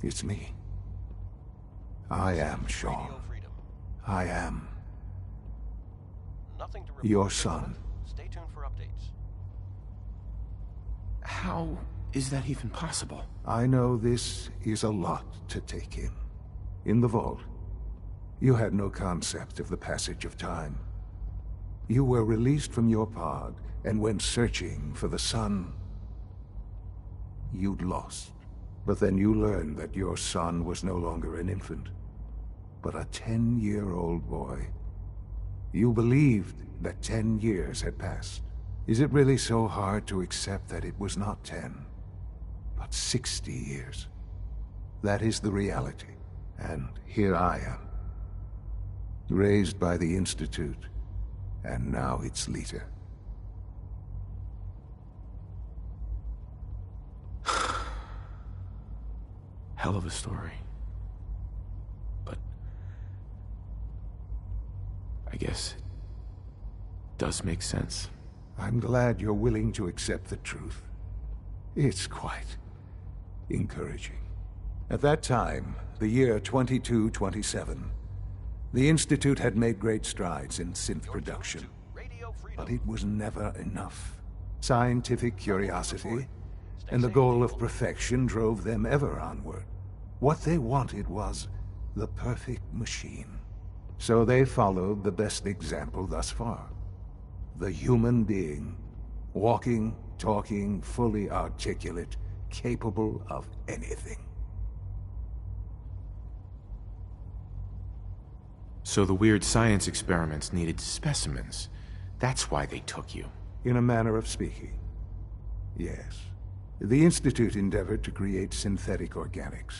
It's me. I am Sean. I am your son. Stay tuned for updates. How is that even possible? I know this is a lot to take in. In the vault, you had no concept of the passage of time. You were released from your pod and went searching for the son you'd lost. But then you learned that your son was no longer an infant, but a 10-year-old boy. You believed that 10 years had passed. Is it really so hard to accept that it was not 10, but 60 years? That is the reality. And here I am, raised by the Institute, and now its leader. Hell of a story. But I guess it does make sense. I'm glad you're willing to accept the truth. It's quite encouraging. At that time, the year 2227, the Institute had made great strides in synth production. But it was never enough. Scientific curiosity and the goal of perfection drove them ever onward. What they wanted was the perfect machine. So they followed the best example thus far. The human being, walking, talking, fully articulate, capable of anything. So the weird science experiments needed specimens. That's why they took you. In a manner of speaking, yes. The Institute endeavored to create synthetic organics.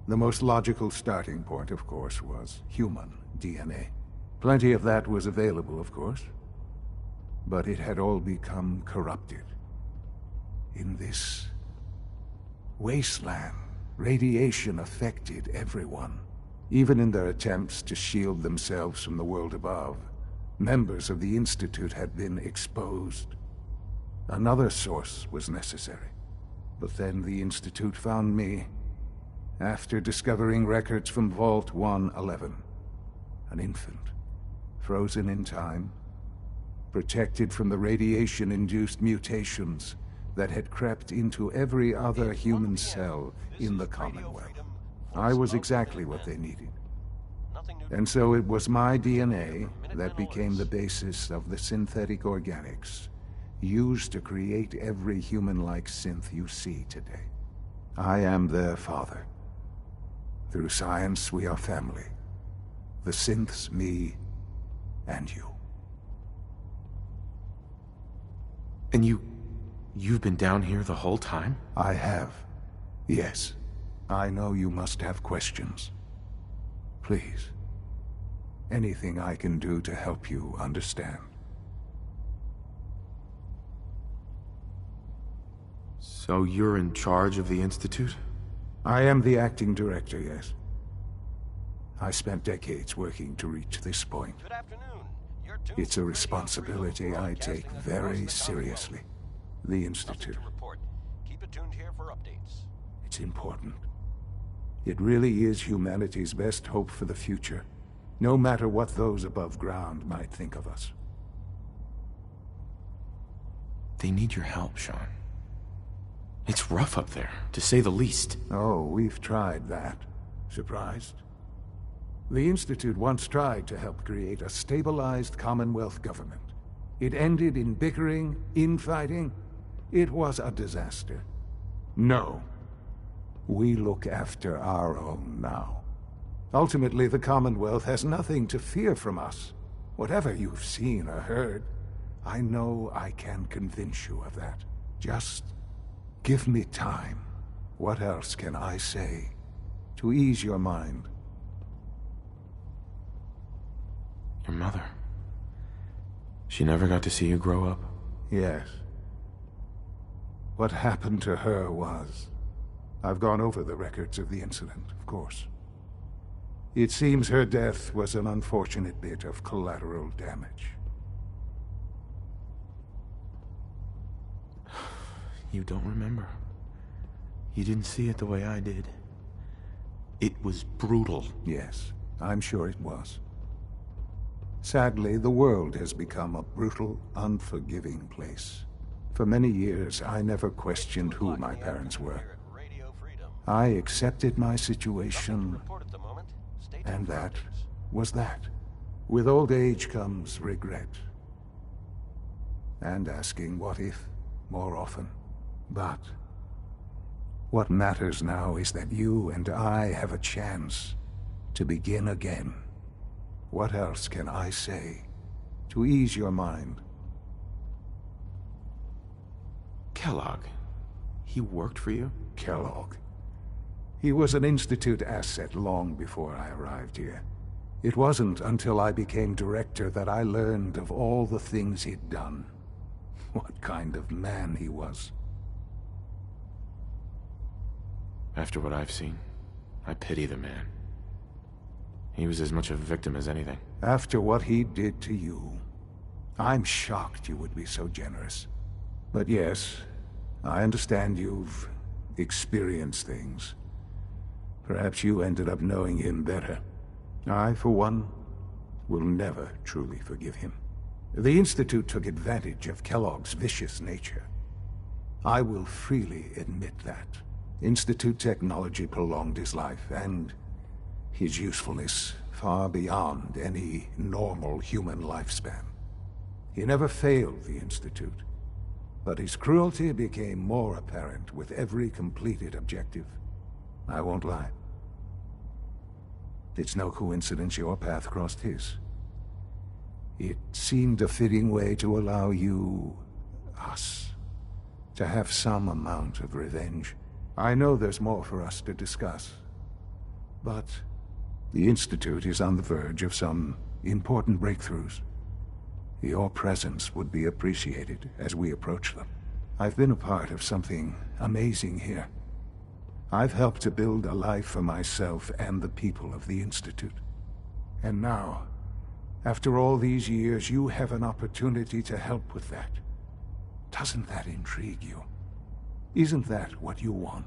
The most logical starting point, of course, was human DNA. Plenty of that was available, of course. But it had all become corrupted. In this wasteland, radiation affected everyone. Even in their attempts to shield themselves from the world above, members of the Institute had been exposed. Another source was necessary. But then the Institute found me, after discovering records from Vault 111. An infant, frozen in time, protected from the radiation-induced mutations that had crept into every other human cell in the Commonwealth. I was exactly what they needed. And so it was my DNA that became the basis of the synthetic organics used to create every human-like synth you see today. I am their father. Through science, we are family. The synths, me, and you. And you've been down here the whole time? I have. Yes. I know you must have questions. Please. Anything I can do to help you understand. So you're in charge of the Institute? I am the acting director, yes. I spent decades working to reach this point. It's a responsibility I take very seriously. The Institute. Keep it tuned here for It's important. It really is humanity's best hope for the future, no matter what those above ground might think of us. They need your help, Sean. It's rough up there, to say the least. Oh, we've tried that. Surprised? The Institute once tried to help create a stabilized Commonwealth government. It ended in bickering, infighting. It was a disaster. No. We look after our own now. Ultimately, the Commonwealth has nothing to fear from us. Whatever you've seen or heard, I know I can convince you of that. Just give me time. What else can I say to ease your mind? Your mother. She never got to see you grow up? Yes. What happened to her was... I've gone over the records of the incident, of course. It seems her death was an unfortunate bit of collateral damage. You don't remember. You didn't see it the way I did. It was brutal. Yes, I'm sure it was. Sadly, the world has become a brutal, unforgiving place. For many years, I never questioned who my parents were. I accepted my situation, and that was that. With old age comes regret. And asking what if more often. But what matters now is that you and I have a chance to begin again. What else can I say to ease your mind? Kellogg. He worked for you? Kellogg. He was an Institute asset long before I arrived here. It wasn't until I became director that I learned of all the things he'd done. What kind of man he was. After what I've seen, I pity the man. He was as much a victim as anything. After what he did to you, I'm shocked you would be so generous. But yes, I understand you've experienced things. Perhaps you ended up knowing him better. I, for one, will never truly forgive him. The Institute took advantage of Kellogg's vicious nature. I will freely admit that. Institute technology prolonged his life, and his usefulness far beyond any normal human lifespan. He never failed the Institute, but his cruelty became more apparent with every completed objective. I won't lie. It's no coincidence your path crossed his. It seemed a fitting way to allow you, us, to have some amount of revenge. I know there's more for us to discuss, but the Institute is on the verge of some important breakthroughs. Your presence would be appreciated as we approach them. I've been a part of something amazing here. I've helped to build a life for myself and the people of the Institute. And now, after all these years, you have an opportunity to help with that. Doesn't that intrigue you? Isn't that what you want?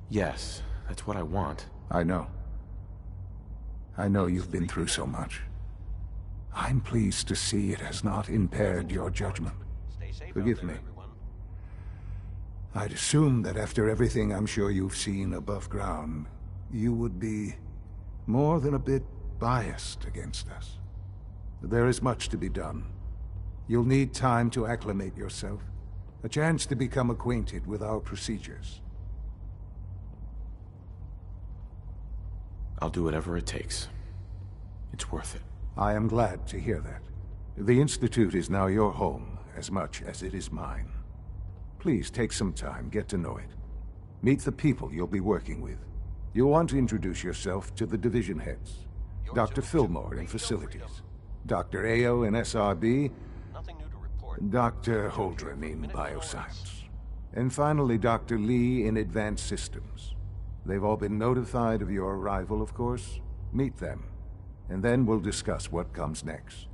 Yes, that's what I want. I know. I know you've been through so much. I'm pleased to see it has not impaired your judgment. Forgive me. I'd assumed that after everything I'm sure you've seen above ground, you would be more than a bit biased against us. But there is much to be done. You'll need time to acclimate yourself, a chance to become acquainted with our procedures. I'll do whatever it takes. It's worth it. I am glad to hear that. The Institute is now your home, as much as it is mine. Please take some time, get to know it. Meet the people you'll be working with. You'll want to introduce yourself to the division heads. Dr. Fillmore in Facilities, Dr. Ayo in SRB, Dr. Holdren in Bioscience, and finally Dr. Lee in Advanced Systems. They've all been notified of your arrival, of course. Meet them, and then we'll discuss what comes next.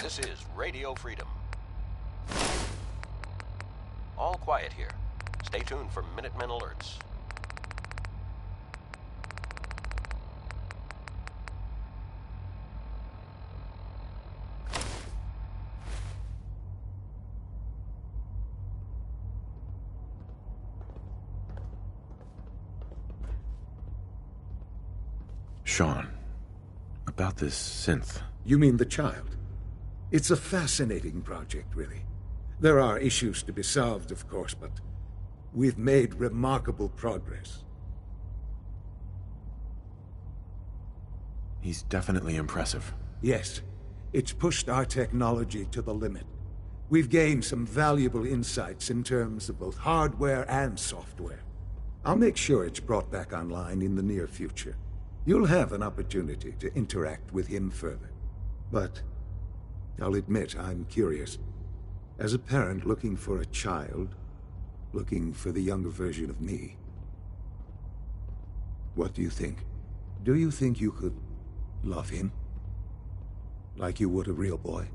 This is Radio Freedom. All quiet here. Stay tuned for Minutemen alerts. Sean, about this synth. You mean the child? It's a fascinating project, really. There are issues to be solved, of course, but we've made remarkable progress. He's definitely impressive. Yes, it's pushed our technology to the limit. We've gained some valuable insights in terms of both hardware and software. I'll make sure it's brought back online in the near future. You'll have an opportunity to interact with him further. But I'll admit I'm curious. As a parent looking for a child, looking for the younger version of me, what do you think? Do you think you could love him? Like you would a real boy?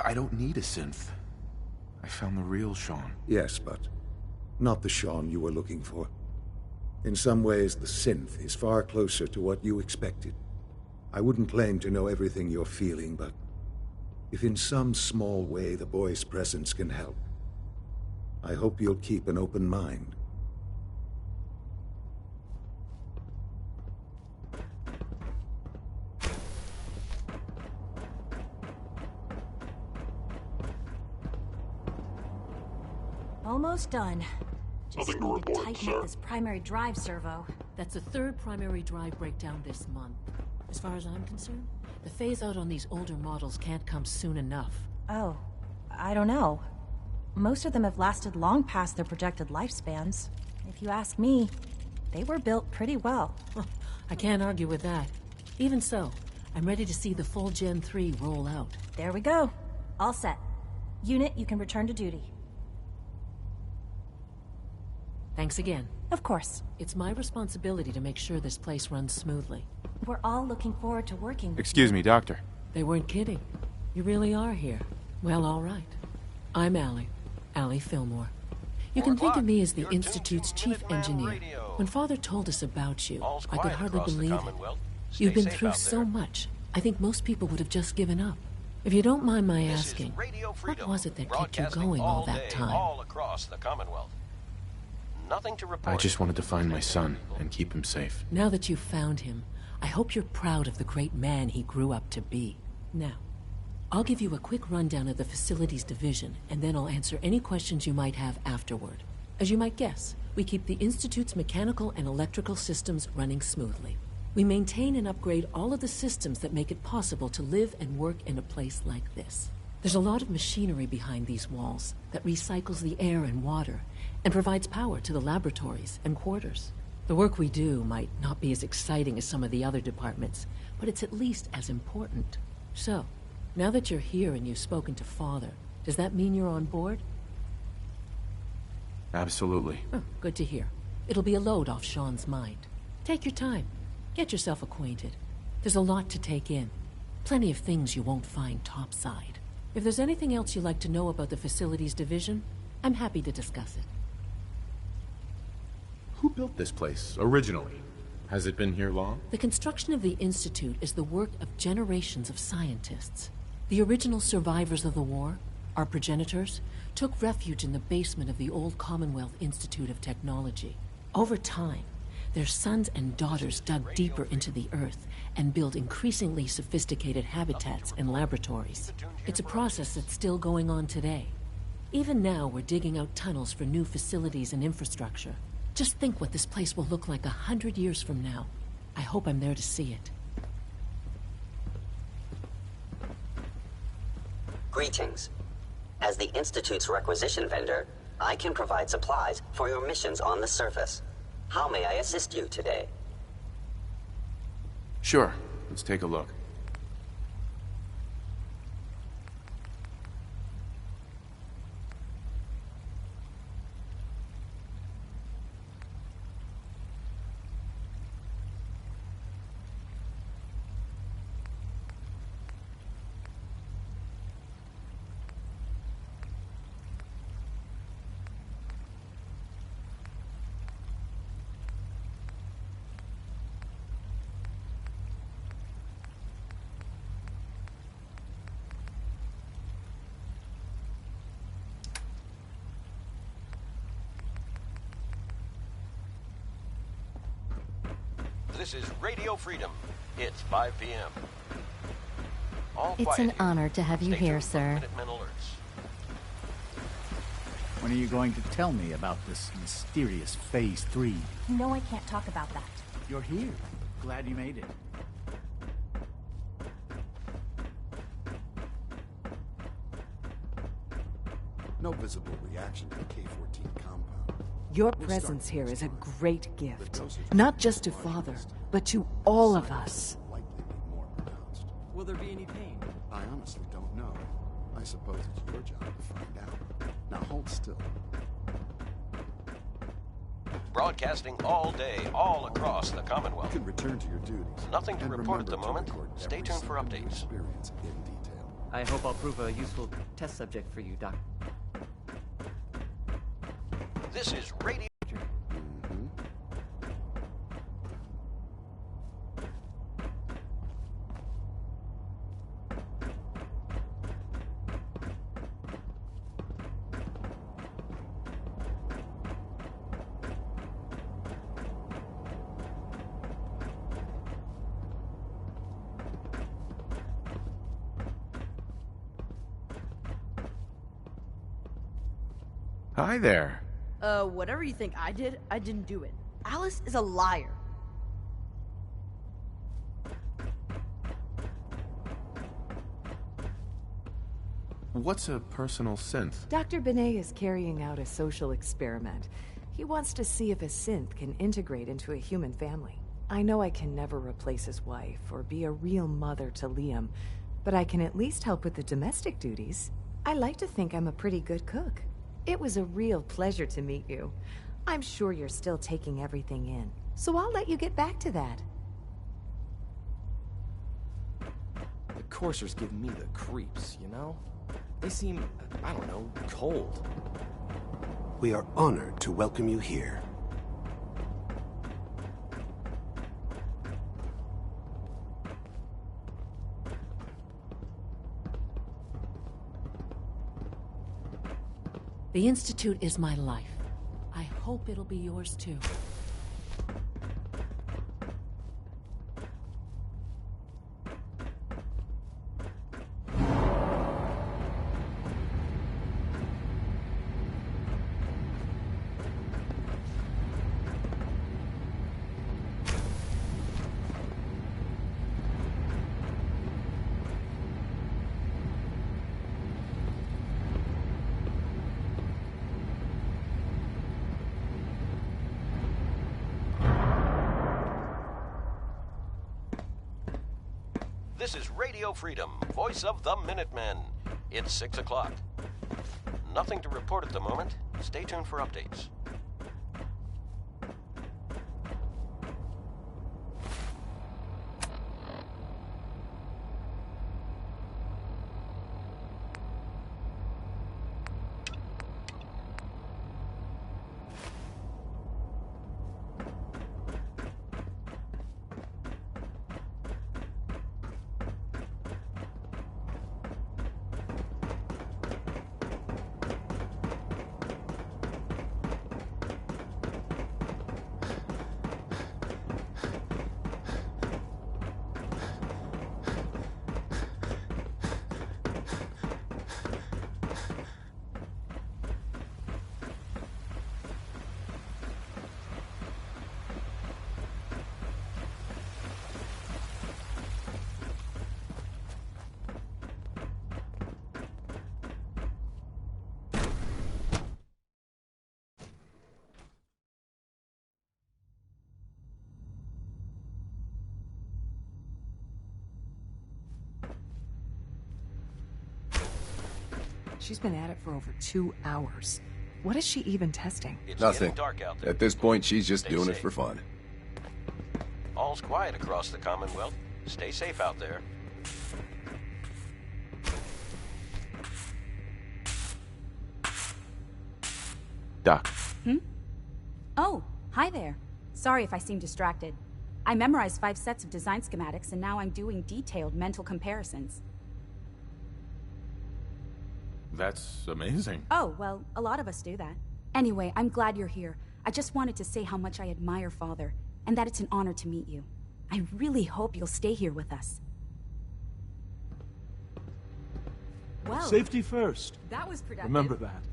I don't need a synth. I found the real Sean. Yes, but not the Sean you were looking for. In some ways, the synth is far closer to what you expected. I wouldn't claim to know everything you're feeling, but if in some small way the boy's presence can help, I hope you'll keep an open mind. Almost done. Just need to tighten up this primary drive servo. That's the third primary drive breakdown this month. As far as I'm concerned, the phase-out on these older models can't come soon enough. Oh, I don't know. Most of them have lasted long past their projected lifespans. If you ask me, they were built pretty well. I can't argue with that. Even so, I'm ready to see the full Gen 3 roll out. There we go. All set. Unit, you can return to duty. Thanks again. Of course. It's my responsibility to make sure this place runs smoothly. We're all looking forward to working with Excuse me, Doctor. They weren't kidding. You really are here. Well, all right. I'm Allie Fillmore. You can think of me as the Institute's chief engineer. When Father told us about you, I could hardly believe it. You've been through so much. I think most people would have just given up. If you don't mind my asking, what was it that kept you going all that time? All across the Commonwealth. Nothing to report. I just wanted to find my son and keep him safe. Now that you've found him, I hope you're proud of the great man he grew up to be. Now, I'll give you a quick rundown of the Facilities Division, and then I'll answer any questions you might have afterward. As you might guess, we keep the Institute's mechanical and electrical systems running smoothly. We maintain and upgrade all of the systems that make it possible to live and work in a place like this. There's a lot of machinery behind these walls that recycles the air and water and provides power to the laboratories and quarters. The work we do might not be as exciting as some of the other departments, but it's at least as important. So, now that you're here and you've spoken to Father, does that mean you're on board? Absolutely. Oh, good to hear. It'll be a load off Sean's mind. Take your time. Get yourself acquainted. There's a lot to take in. Plenty of things you won't find topside. If there's anything else you'd like to know about the Facilities Division, I'm happy to discuss it. Who built this place, originally? Has it been here long? The construction of the Institute is the work of generations of scientists. The original survivors of the war, our progenitors, took refuge in the basement of the old Commonwealth Institute of Technology. Over time, their sons and daughters dug deeper into the earth and built increasingly sophisticated habitats and laboratories. It's a process that's still going on today. Even now, we're digging out tunnels for new facilities and infrastructure. Just think what this place will look like 100 years from now. I hope I'm there to see it. Greetings. As the Institute's requisition vendor, I can provide supplies for your missions on the surface. How may I assist you today? Sure. Let's take a look. This is Radio Freedom. It's 5 p.m. All It's quiet an here. honor to have you Stay here, tuned for sir. Minutemen alerts. When are you going to tell me about this mysterious Phase 3? You know I can't talk about that. You're here. Glad you made it. No visible reaction to the K-14 compound. Your presence here is a great gift. Not just to Father, but to all of us. Will there be any pain? I honestly don't know. I suppose it's your job to find out. Now hold still. Broadcasting all day, all across the Commonwealth. You can return to your duties. Nothing to And report at the remember to moment. record Stay every tuned for second you updates. experience in detail. I hope I'll prove a useful test subject for you, Doc. This is Radio... Hi there. Whatever you think I didn't do it. Alice is a liar. What's a personal synth? Dr. Benet is carrying out a social experiment. He wants to see if a synth can integrate into a human family. I know I can never replace his wife or be a real mother to Liam, but I can at least help with the domestic duties. I like to think I'm a pretty good cook. It was a real pleasure to meet you. I'm sure you're still taking everything in, so I'll let you get back to that. The coursers give me the creeps, you know? They seem, I don't know, cold. We are honored to welcome you here. The Institute is my life. I hope it'll be yours too. This is Radio Freedom, voice of the Minutemen. It's 6 o'clock. Nothing to report at the moment. Stay tuned for updates. She's been at it for over 2 hours. What is she even testing? Nothing. At this point, she's just doing it for fun. All's quiet across the Commonwealth. Stay safe out there. Doc. Oh, hi there. Sorry if I seem distracted. I memorized 5 sets of design schematics and now I'm doing detailed mental comparisons. That's amazing. Oh, well, a lot of us do that. Anyway, I'm glad you're here. I just wanted to say how much I admire Father, and that it's an honor to meet you. I really hope you'll stay here with us. Well, safety first. That was productive. Remember that.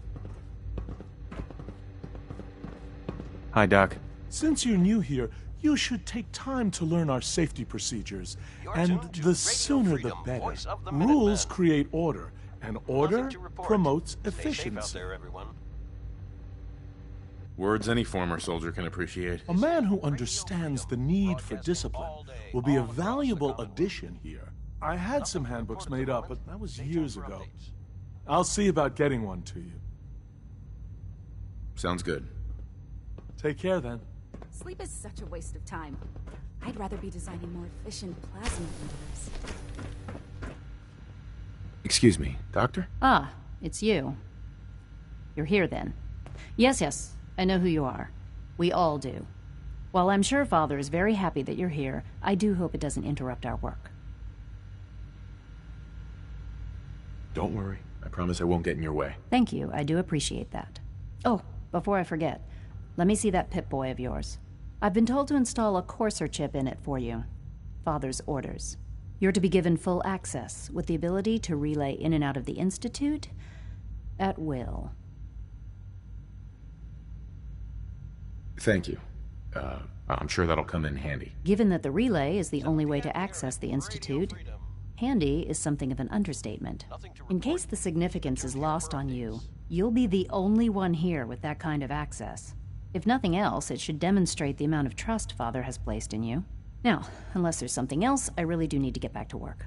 Hi, Doc. Since you're new here, you should take time to learn our safety procedures. And the sooner the better. Rules create order, and order promotes efficiency. Words any former soldier can appreciate. A man who understands the need for discipline will be a valuable addition here. I had some handbooks made up, but that was years ago. I'll see about getting one to you. Sounds good. Take care, then. Sleep is such a waste of time. I'd rather be designing more efficient plasma windows. Excuse me, Doctor? Ah, it's you. You're here, then. Yes, I know who you are. We all do. While I'm sure Father is very happy that you're here, I do hope it doesn't interrupt our work. Don't worry. I promise I won't get in your way. Thank you, I do appreciate that. Oh, before I forget, let me see that Pip-Boy of yours. I've been told to install a Courser chip in it for you. Father's orders. You're to be given full access, with the ability to relay in and out of the Institute at will. Thank you. I'm sure that'll come in handy. Given that the relay is the only way to access the Institute, handy is something of an understatement. In case the significance is lost on you, you'll be the only one here with that kind of access. If nothing else, it should demonstrate the amount of trust Father has placed in you. Now, unless there's something else, I really do need to get back to work.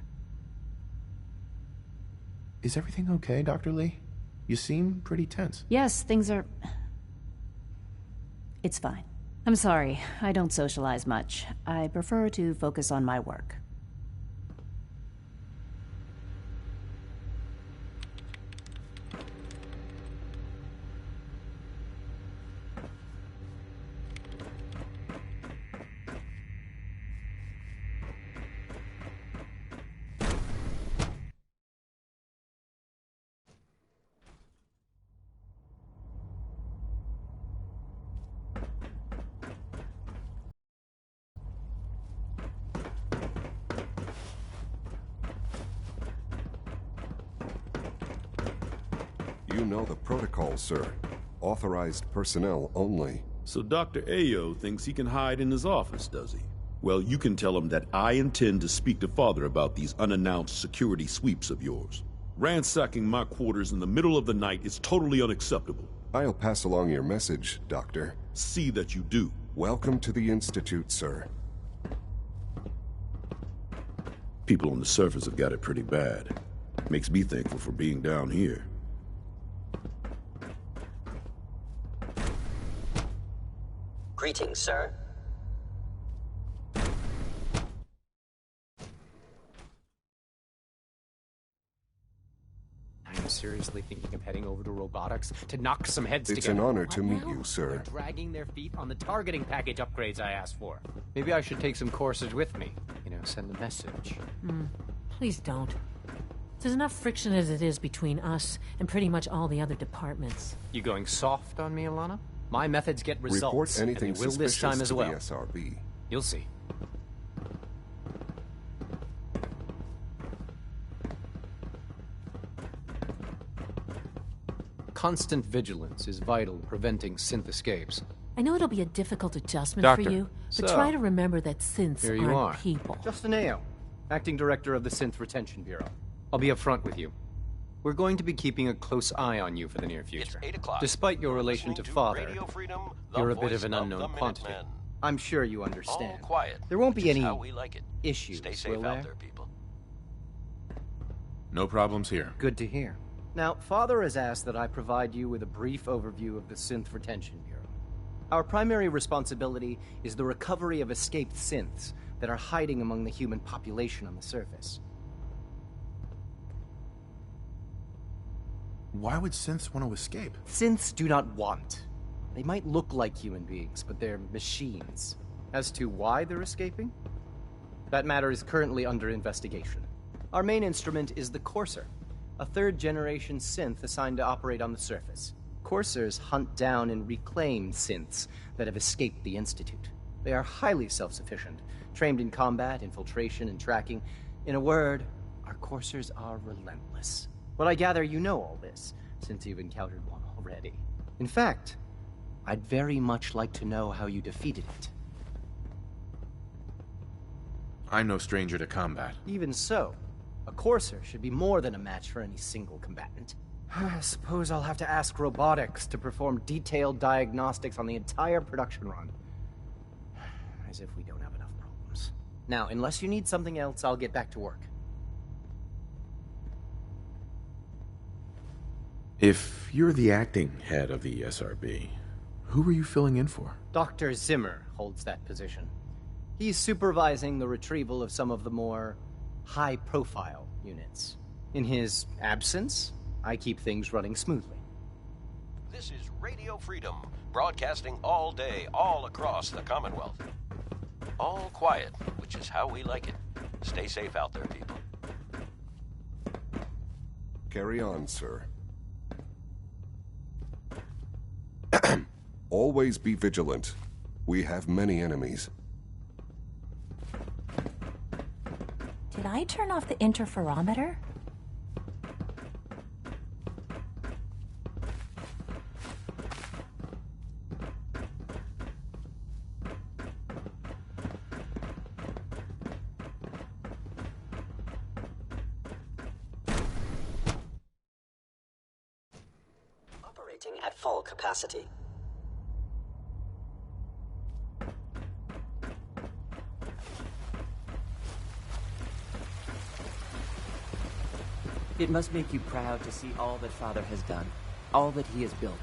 Is everything okay, Dr. Lee? You seem pretty tense. Yes, things are... It's fine. I'm sorry, I don't socialize much. I prefer to focus on my work. You know the protocol, sir. Authorized personnel only. So Dr. Ayo thinks he can hide in his office, does he? Well, you can tell him that I intend to speak to Father about these unannounced security sweeps of yours. Ransacking my quarters in the middle of the night is totally unacceptable. I'll pass along your message, Doctor. See that you do. Welcome to the Institute, sir. People on the surface have got it pretty bad. Makes me thankful for being down here. Greetings, sir. I'm seriously thinking of heading over to robotics to knock some heads together. It's an honor to meet you, sir. They're dragging their feet on the targeting package upgrades I asked for. Maybe I should take some courses with me. You know, send a message. Please don't. There's enough friction as it is between us and pretty much all the other departments. You going soft on me, Ilana? My methods get results. Report anything and they will this suspicious time as to well. the SRB. You'll see. Constant vigilance is vital in preventing synth escapes. I know it'll be a difficult adjustment Doctor, for you, but so, try to remember that synths here you aren't are. people. Justin Ayo, Acting Director of the Synth Retention Bureau. I'll be upfront with you. We're going to be keeping a close eye on you for the near future. It's 8 o'clock. Despite your relation to Father, Freedom, you're a bit of an unknown quantity. I'm sure you understand. All quiet. There won't be any how we like it. issues, Stay safe will out there? there, people. No problems here. Good to hear. Now, Father has asked that I provide you with a brief overview of the Synth Retention Bureau. Our primary responsibility is the recovery of escaped synths that are hiding among the human population on the surface. Why would synths want to escape? Synths do not want. They might look like human beings, but they're machines. As to why they're escaping? That matter is currently under investigation. Our main instrument is the Courser, a third-generation synth assigned to operate on the surface. Coursers hunt down and reclaim synths that have escaped the Institute. They are highly self-sufficient, trained in combat, infiltration, and tracking. In a word, our Coursers are relentless. But I gather you know all this, since you've encountered one already. In fact, I'd very much like to know how you defeated it. I'm no stranger to combat. Even so, a Courser should be more than a match for any single combatant. I suppose I'll have to ask robotics to perform detailed diagnostics on the entire production run. As if we don't have enough problems. Now, unless you need something else, I'll get back to work. If you're the acting head of the SRB, who were you filling in for? Dr. Zimmer holds that position. He's supervising the retrieval of some of the more high-profile units. In his absence, I keep things running smoothly. This is Radio Freedom, broadcasting all day, all across the Commonwealth. All quiet, which is how we like it. Stay safe out there, people. Carry on, sir. Always be vigilant. We have many enemies. Did I turn off the interferometer? Operating at full capacity. It must make you proud to see all that Father has done, all that he has built.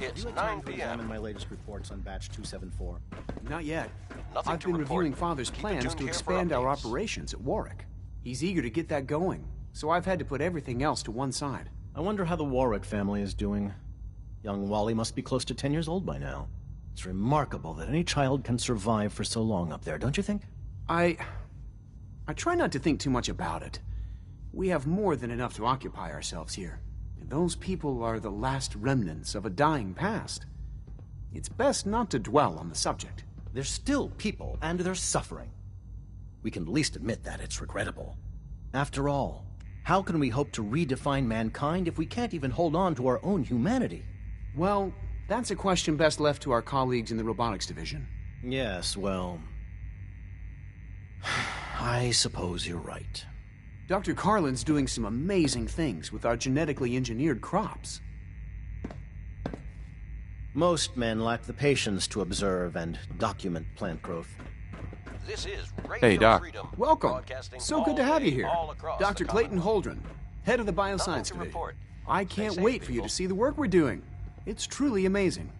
It's Have you had 9 time to p.m. examine my latest reports on Batch 274? Not yet. Nothing I've to been report. reviewing Father's Keep it plans tuned to here for expand our updates. operations at Warwick. He's eager to get that going, so I've had to put everything else to one side. I wonder how the Warwick family is doing. Young Wally must be close to 10 years old by now. It's remarkable that any child can survive for so long up there, don't you think? I try not to think too much about it. We have more than enough to occupy ourselves here. And those people are the last remnants of a dying past. It's best not to dwell on the subject. They're still people, and they're suffering. We can at least admit that it's regrettable. After all, how can we hope to redefine mankind if we can't even hold on to our own humanity? Well, that's a question best left to our colleagues in the robotics division. Yes, well... I suppose you're right. Dr. Carlin's doing some amazing things with our genetically engineered crops. Most men lack the patience to observe and document plant growth. This is Radio Hey, Doc. Freedom. Welcome. So good to have you here. Dr. Clayton Holdren, head of the Bioscience Division. I can't wait for you to see the work we're doing. It's truly amazing.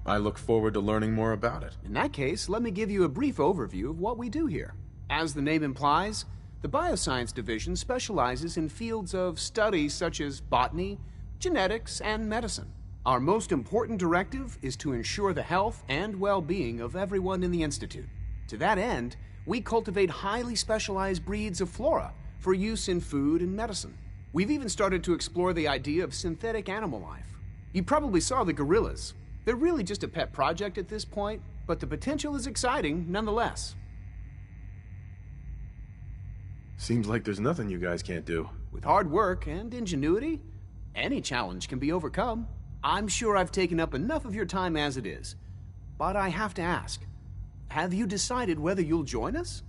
I look forward to learning more about it. In that case, let me give you a brief overview of what we do here. As the name implies, the Bioscience Division specializes in fields of study such as botany, genetics, and medicine. Our most important directive is to ensure the health and well-being of everyone in the Institute. To that end, we cultivate highly specialized breeds of flora for use in food and medicine. We've even started to explore the idea of synthetic animal life. You probably saw the gorillas. They're really just a pet project at this point, but the potential is exciting nonetheless. Seems like there's nothing you guys can't do. With hard work and ingenuity, any challenge can be overcome. I'm sure I've taken up enough of your time as it is, but I have to ask, have you decided whether you'll join us?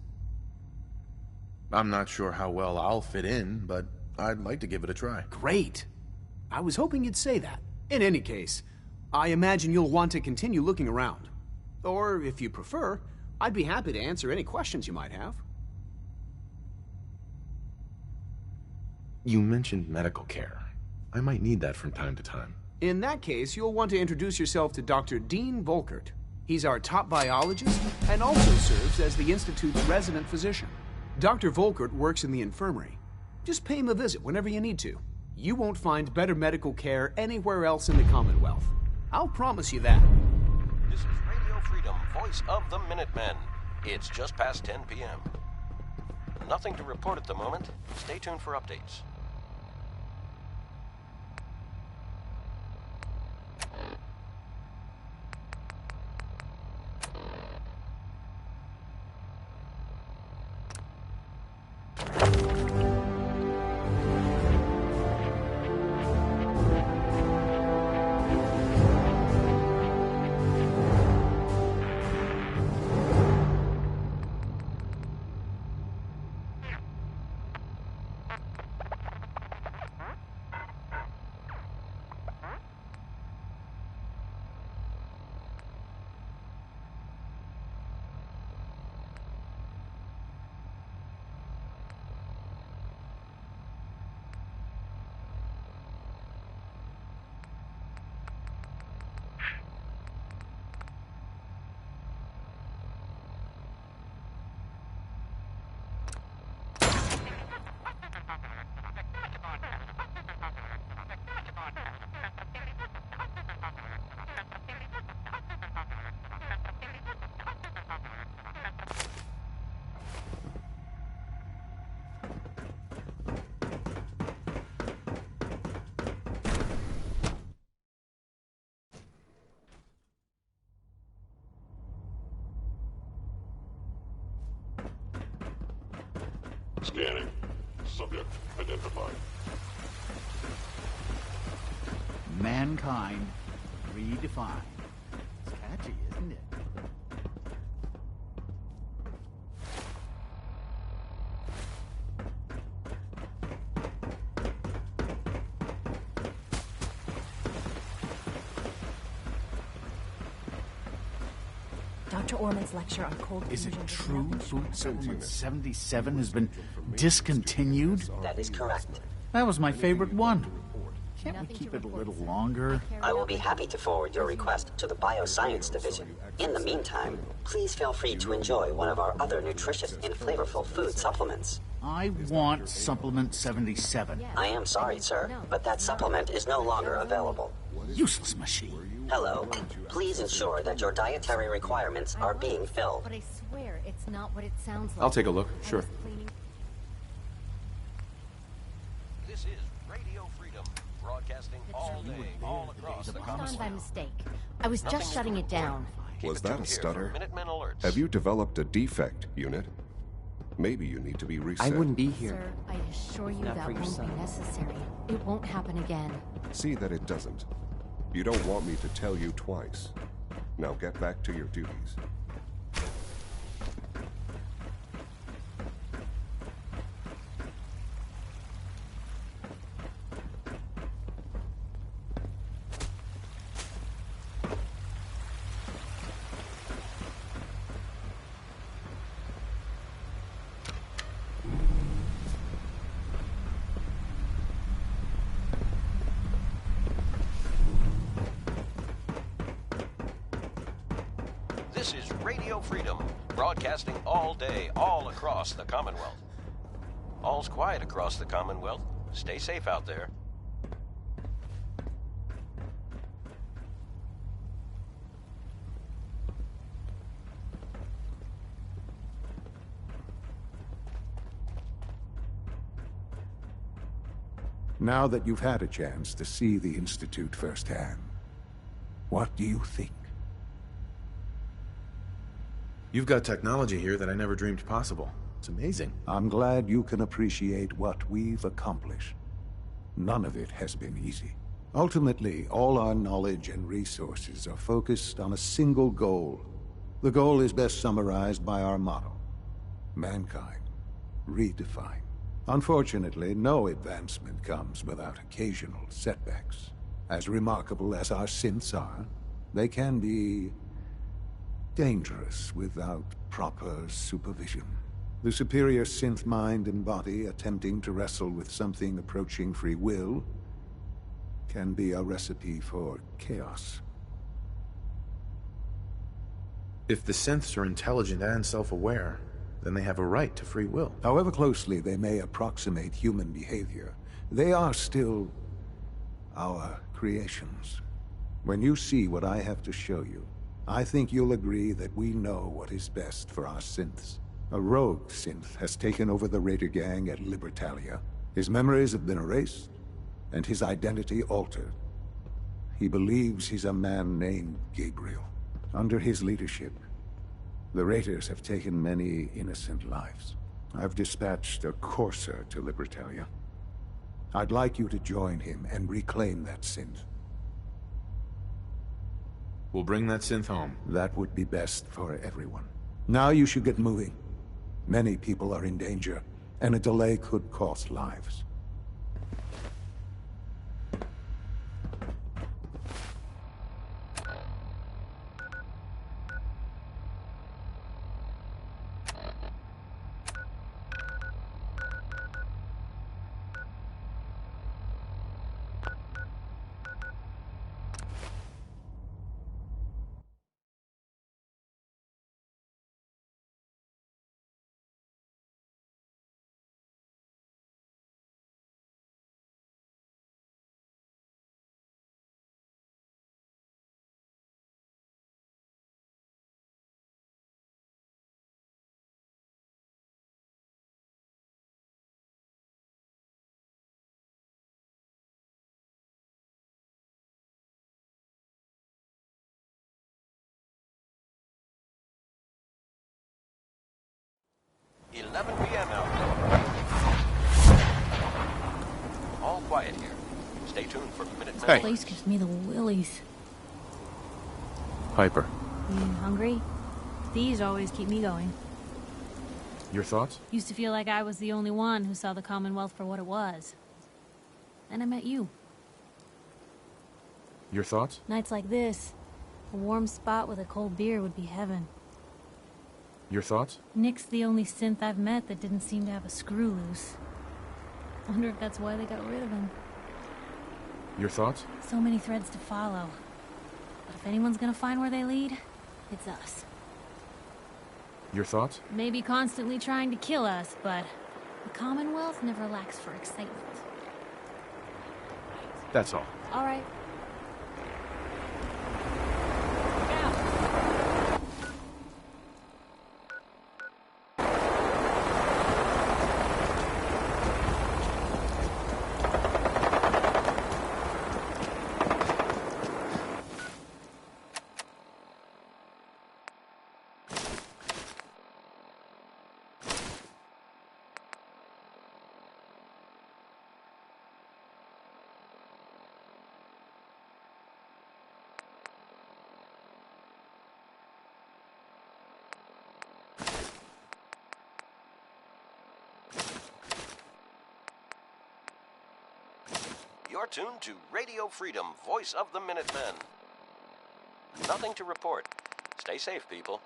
I'm not sure how well I'll fit in, but I'd like to give it a try. Great. I was hoping you'd say that. In any case, I imagine you'll want to continue looking around. Or, if you prefer, I'd be happy to answer any questions you might have. You mentioned medical care. I might need that from time to time. In that case, you'll want to introduce yourself to Dr. Dean Volkert. He's our top biologist and also serves as the Institute's resident physician. Dr. Volkert works in the infirmary. Just pay him a visit whenever you need to. You won't find better medical care anywhere else in the Commonwealth. I'll promise you that. This is Radio Freedom, voice of the Minutemen. It's just past 10 p.m. Nothing to report at the moment. Stay tuned for updates. Scanning. Subject identified. Mankind redefined. It's catchy, isn't it? Dr. Orman's lecture on cold Is it fusion true with Food Supplement 77 has been discontinued? That is correct. That was my favorite one. Can't we keep it a little longer? I will be happy to forward your request to the Bioscience Division. In the meantime, please feel free to enjoy one of our other nutritious and flavorful food supplements. I want Supplement 77. I am sorry, sir, but that supplement is no longer available. Useless machine. Hello. Please ensure that your dietary requirements are being filled. But I swear it's not what it sounds like. I'll take a look, sure. This is Radio Freedom, broadcasting Broadcasting all day, all across the Commonwealth. On by mistake. I was just shutting it down. Was that a stutter? Minutemen alerts. Have you developed a defect, Unit? Maybe you need to be reset. I wouldn't be here. Sir, I assure you Not that for your won't son. be necessary. It won't happen again. See that it doesn't. You don't want me to tell you twice. Now get back to your duties. This is Radio Freedom, broadcasting all day, all across the Commonwealth. All's quiet across the Commonwealth. Stay safe out there. Now that you've had a chance to see the Institute firsthand, what do you think? You've got technology here that I never dreamed possible. It's amazing. I'm glad you can appreciate what we've accomplished. None of it has been easy. Ultimately, all our knowledge and resources are focused on a single goal. The goal is best summarized by our motto: mankind, redefined. Unfortunately, no advancement comes without occasional setbacks. As remarkable as our synths are, they can be dangerous without proper supervision. The superior synth mind and body attempting to wrestle with something approaching free will can be a recipe for chaos. If the synths are intelligent and self-aware, then they have a right to free will. However closely they may approximate human behavior, they are still our creations. When you see what I have to show you, I think you'll agree that we know what is best for our synths. A rogue synth has taken over the Raider gang at Libertalia. His memories have been erased, and his identity altered. He believes he's a man named Gabriel. Under his leadership, the Raiders have taken many innocent lives. I've dispatched a courser to Libertalia. I'd like you to join him and reclaim that synth. We'll bring that synth home. That would be best for everyone. Now you should get moving. Many people are in danger, and a delay could cost lives. p.m. out there. All quiet here. Stay tuned for Minutemen. Hey. This place gives me the willies. Piper, You hungry? These always keep me going. your thoughts? Used to feel like I was the only one who saw the Commonwealth for what it was. Then I met you. Your thoughts? Nights like this, a warm spot with a cold beer would be heaven. Your thoughts? Nick's the only synth I've met that didn't seem to have a screw loose. Wonder if that's why they got rid of him. Your thoughts? So many threads to follow. But if anyone's gonna find where they lead, it's us. Your thoughts? Maybe constantly trying to kill us, but the Commonwealth never lacks for excitement. That's all. All right. You're tuned to Radio Freedom, voice of the Minutemen. Nothing to report. Stay safe, people.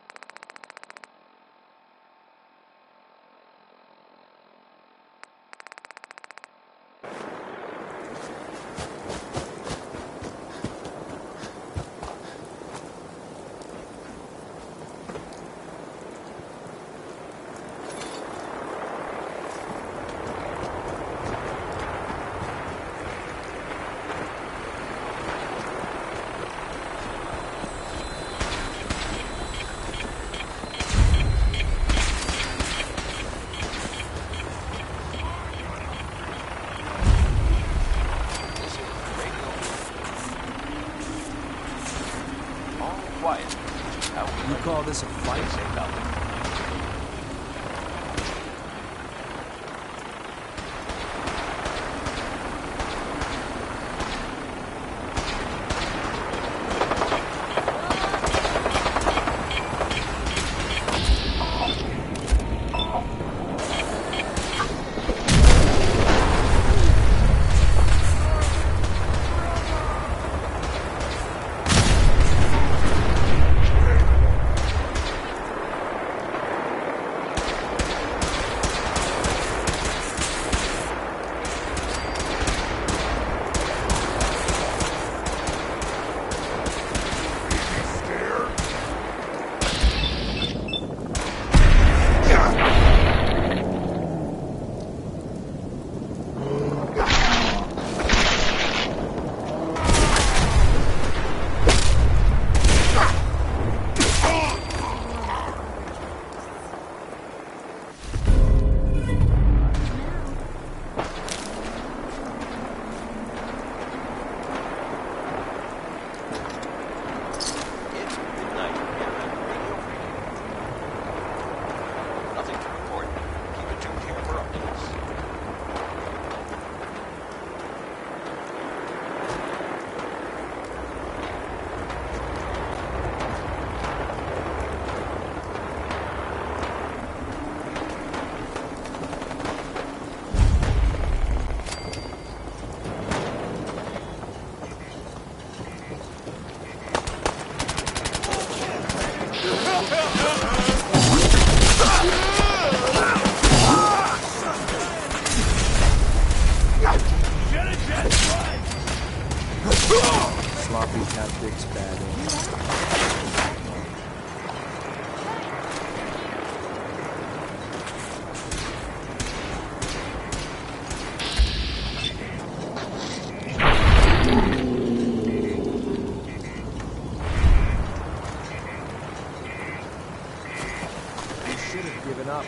You call this a fight? Sloppy tactics, bad aim. You should have given up.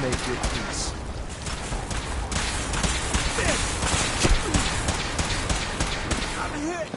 make your peace. I'm hit!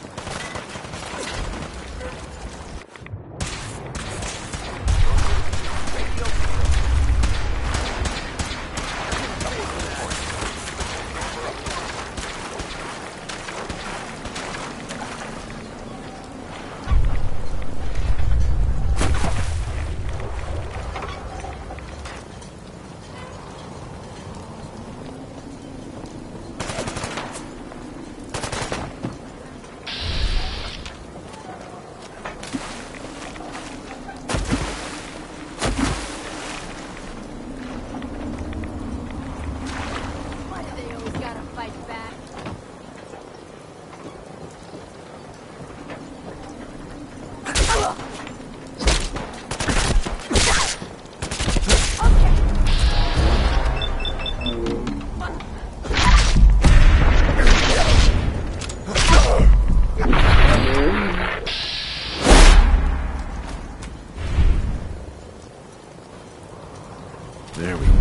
There we go.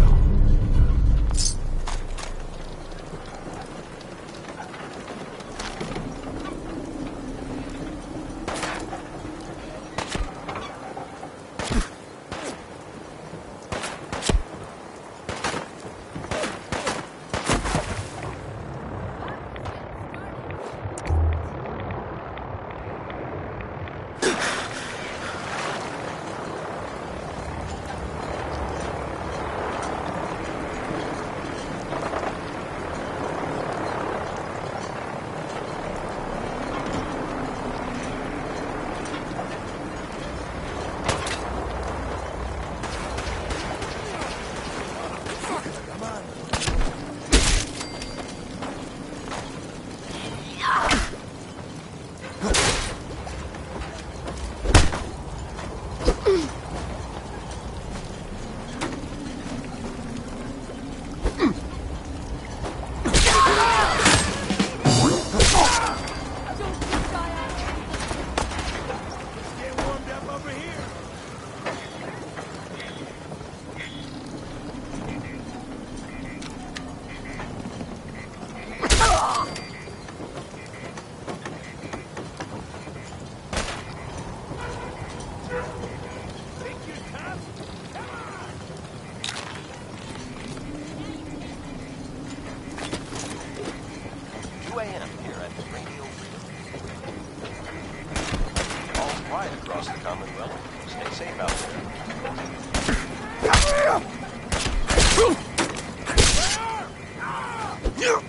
Across the Commonwealth. Stay safe out there.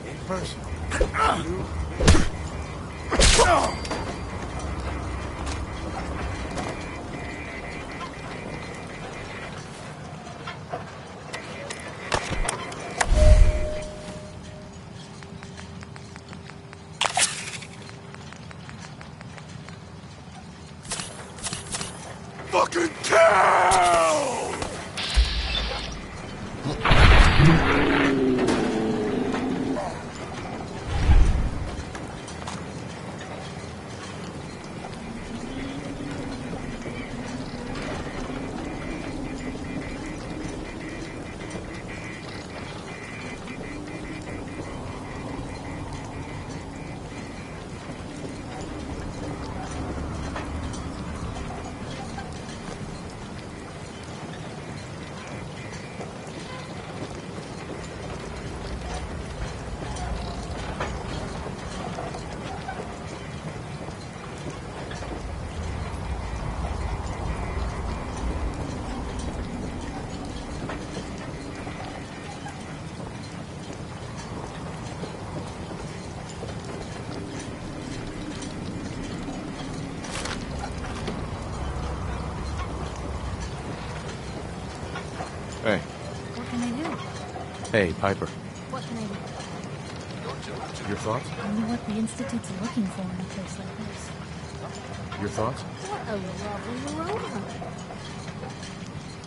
In person. Fucking kill! Hey. What can I do? Hey, Piper. What can I do? Your thoughts? I know what the Institute's looking for in a place like this. Your thoughts? What a lovely aroma.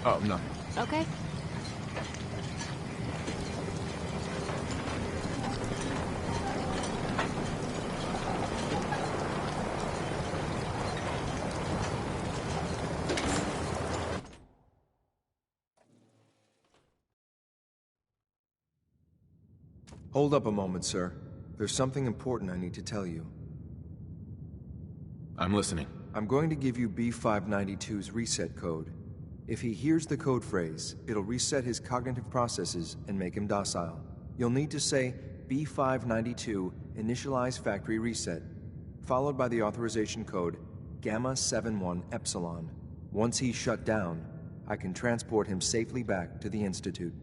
Oh, nothing. Okay. Hold up a moment, sir. There's something important I need to tell you. I'm listening. I'm going to give you B592's reset code. If he hears the code phrase, it'll reset his cognitive processes and make him docile. You'll need to say B592 initialize factory reset, followed by the authorization code Gamma 71 Epsilon. Once he's shut down, I can transport him safely back to the Institute.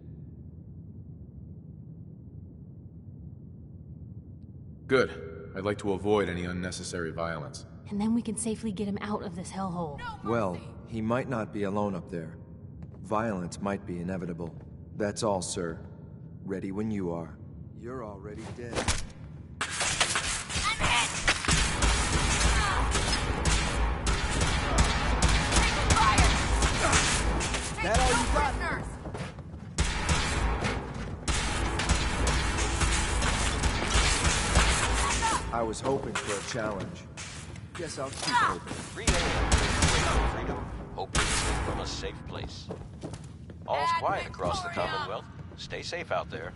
Good. I'd like to avoid any unnecessary violence. And then we can safely get him out of this hellhole. Well, he might not be alone up there. Violence might be inevitable. That's all, sir. Ready when you are. You're already dead. I'm hit! That all you got? I was hoping for a challenge. Guess I'll keep hoping. 3 a.m. Freedom. Hope you're from a safe place. All's quiet across the Commonwealth. Stay safe out there.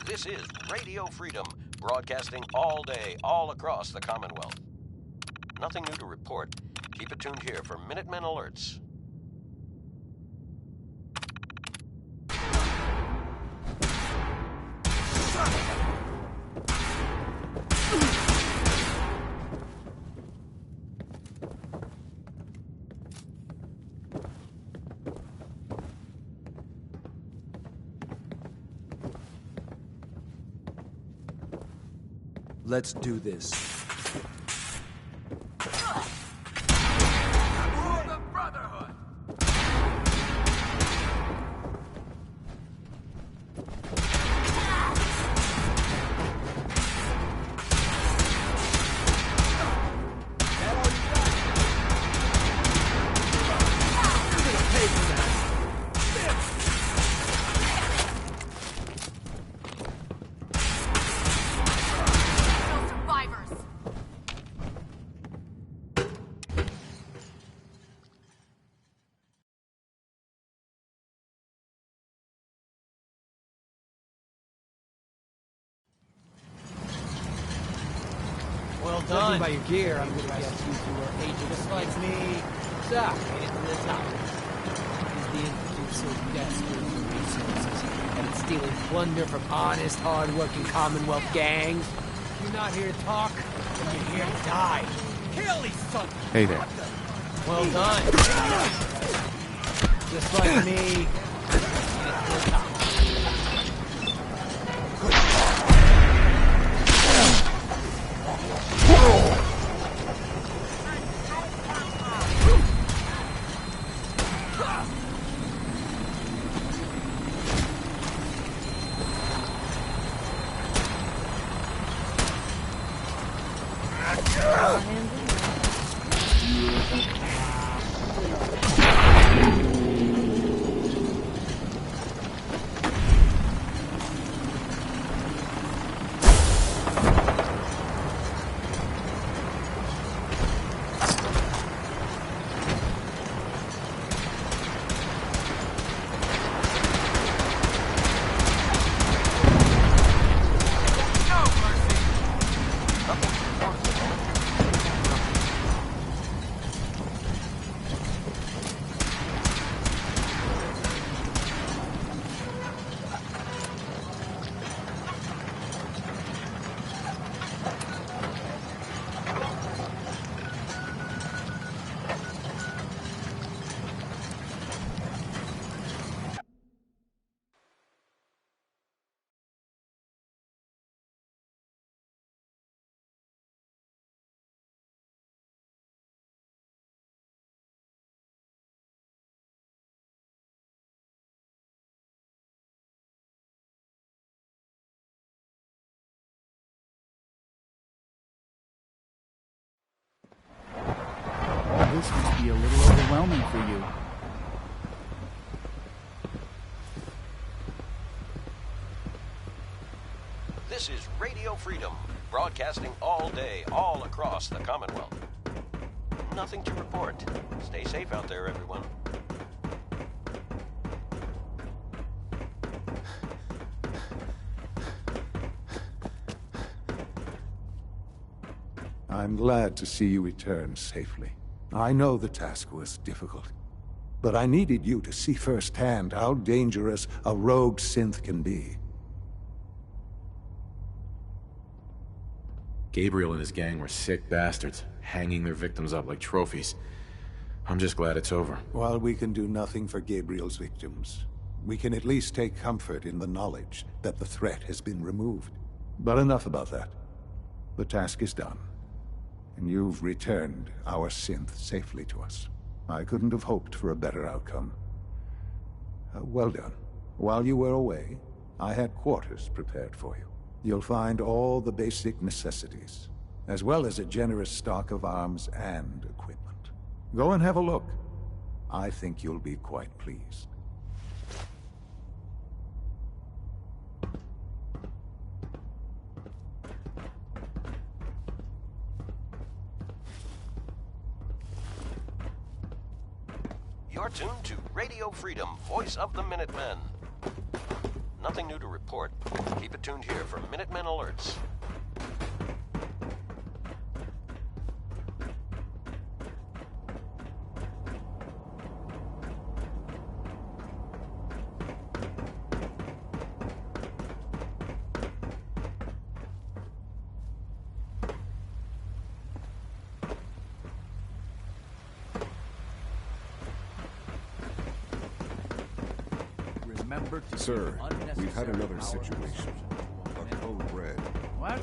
This is Radio Freedom, broadcasting all day, all across the Commonwealth. Nothing new to report. Keep it tuned here for Minutemen alerts. Let's do this. Well done. By your gear, I'm gonna guess you two are agents just like me. So, made it to the top. Is the Institute so desperate for resources that it's stealing plunder from honest, hard-working Commonwealth gangs? You're not here to talk, and you're here to die. Kill these sons. Hey there. Well done. Just like me. This must be a little overwhelming for you. This is Radio Freedom, broadcasting all day, all across the Commonwealth. Nothing to report. Stay safe out there, everyone. I'm glad to see you return safely. I know the task was difficult, but I needed you to see firsthand how dangerous a rogue synth can be. Gabriel and his gang were sick bastards, hanging their victims up like trophies. I'm just glad it's over. While we can do nothing for Gabriel's victims, we can at least take comfort in the knowledge that the threat has been removed. But enough about that. The task is done, and you've returned our synth safely to us. I couldn't have hoped for a better outcome. Well done. While you were away, I had quarters prepared for you. You'll find all the basic necessities, as well as a generous stock of arms and equipment. Go and have a look. I think you'll be quite pleased. You're tuned to Radio Freedom, voice of the Minutemen. Nothing new to report. Keep it tuned here for Minutemen alerts. Sir, we've had another situation. A code red. What?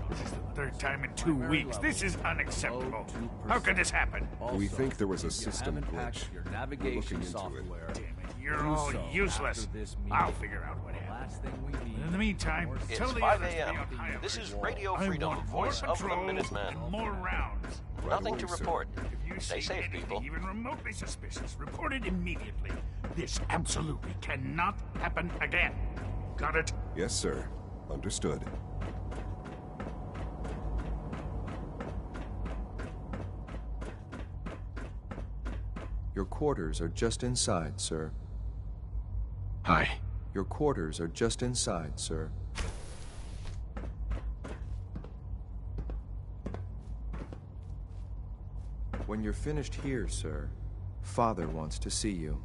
This is the third time in 2 weeks. This is unacceptable. How could this happen? We think there was a system glitch. We're looking into it. Damn it, you're all useless. I'll figure out what happened. In the meantime, It's tell the 5 others to be a.m. on high alert. This is Radio I Freedom, want voice more of the patrols Minutemen. and more rounds. Nothing to report. If you Stay see safe, anything people. even remotely suspicious, report it immediately. This absolutely cannot happen again. Got it? Yes, sir. Understood. Your quarters are just inside, sir. Hi. Your quarters are just inside, sir. When you're finished here, sir, Father wants to see you.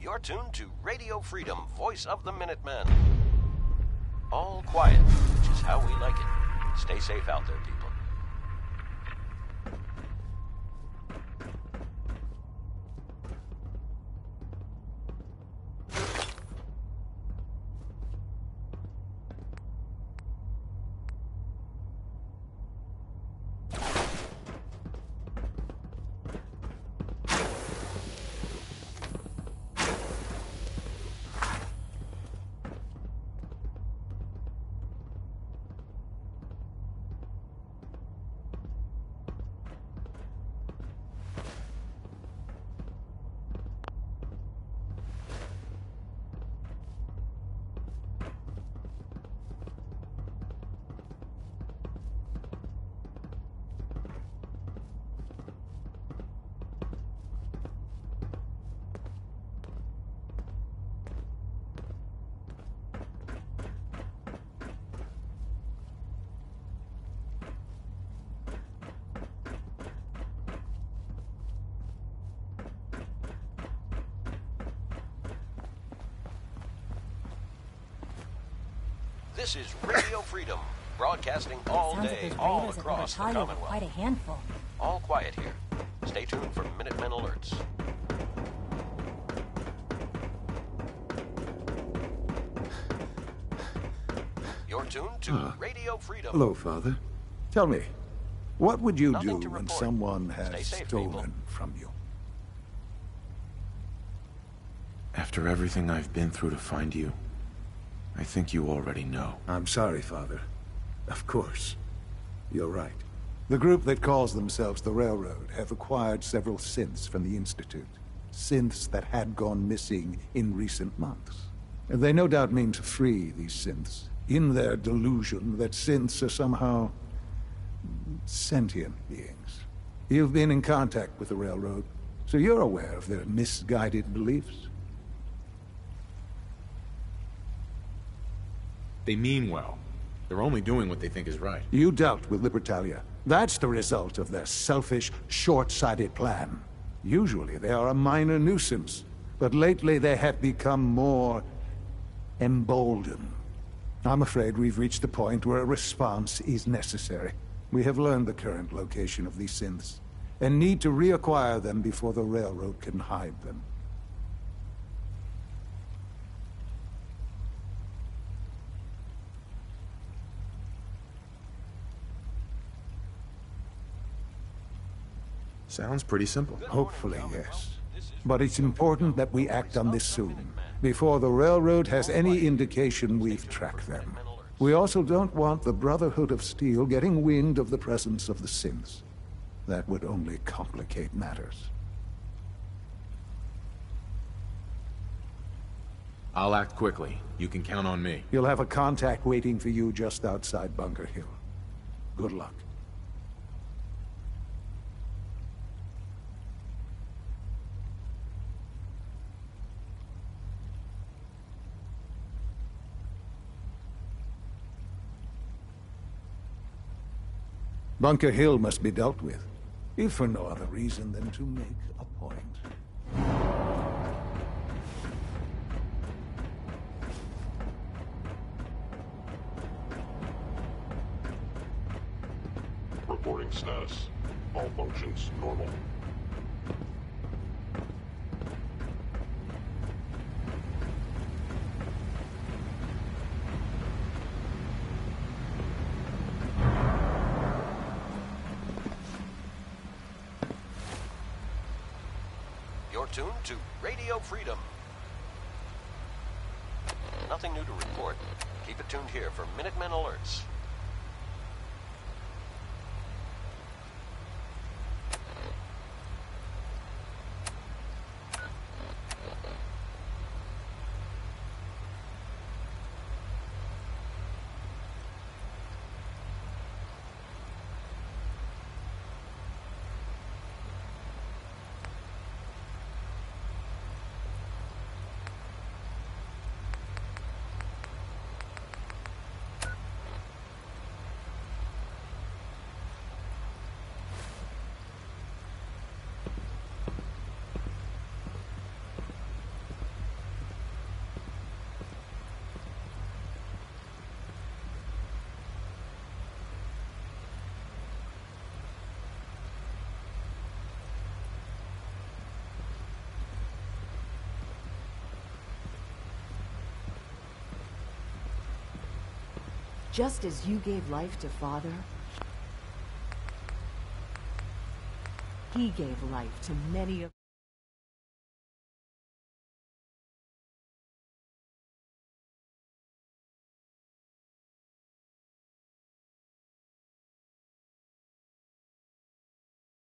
You're tuned to Radio Freedom, voice of the Minutemen. All quiet, which is how we like it. Stay safe out there, people. This is Radio Freedom, broadcasting all Sounds day, like those all raiders across the have Commonwealth. quite a handful. All quiet here. Stay tuned for Minutemen alerts. You're tuned to Radio Freedom. Hello, Father. Tell me, what would you Nothing do to when report. someone has Stay safe, stolen people. from you? After everything I've been through to find you, I think you already know. I'm sorry, Father. Of course. You're right. The group that calls themselves the Railroad have acquired several synths from the Institute. Synths that had gone missing in recent months. And they no doubt mean to free these synths, in their delusion that synths are somehow sentient beings. You've been in contact with the Railroad, so you're aware of their misguided beliefs. They mean well. They're only doing what they think is right. You dealt with Libertalia. That's the result of their selfish, short-sighted plan. Usually they are a minor nuisance, but lately they have become more emboldened. I'm afraid we've reached the point where a response is necessary. We have learned the current location of these synths, and need to reacquire them before the railroad can hide them. Sounds pretty simple. Hopefully, yes. But it's important that we act on this soon, before the railroad has any indication we've tracked them. We also don't want the Brotherhood of Steel getting wind of the presence of the synths. That would only complicate matters. I'll act quickly. You can count on me. You'll have a contact waiting for you just outside Bunker Hill. Good luck. Bunker Hill must be dealt with, if for no other reason than to make a point. Reporting status. All functions normal. You're tuned to Radio Freedom. Nothing new to report. Keep it tuned here for Minutemen alerts. Just as you gave life to Father, he gave life to many of...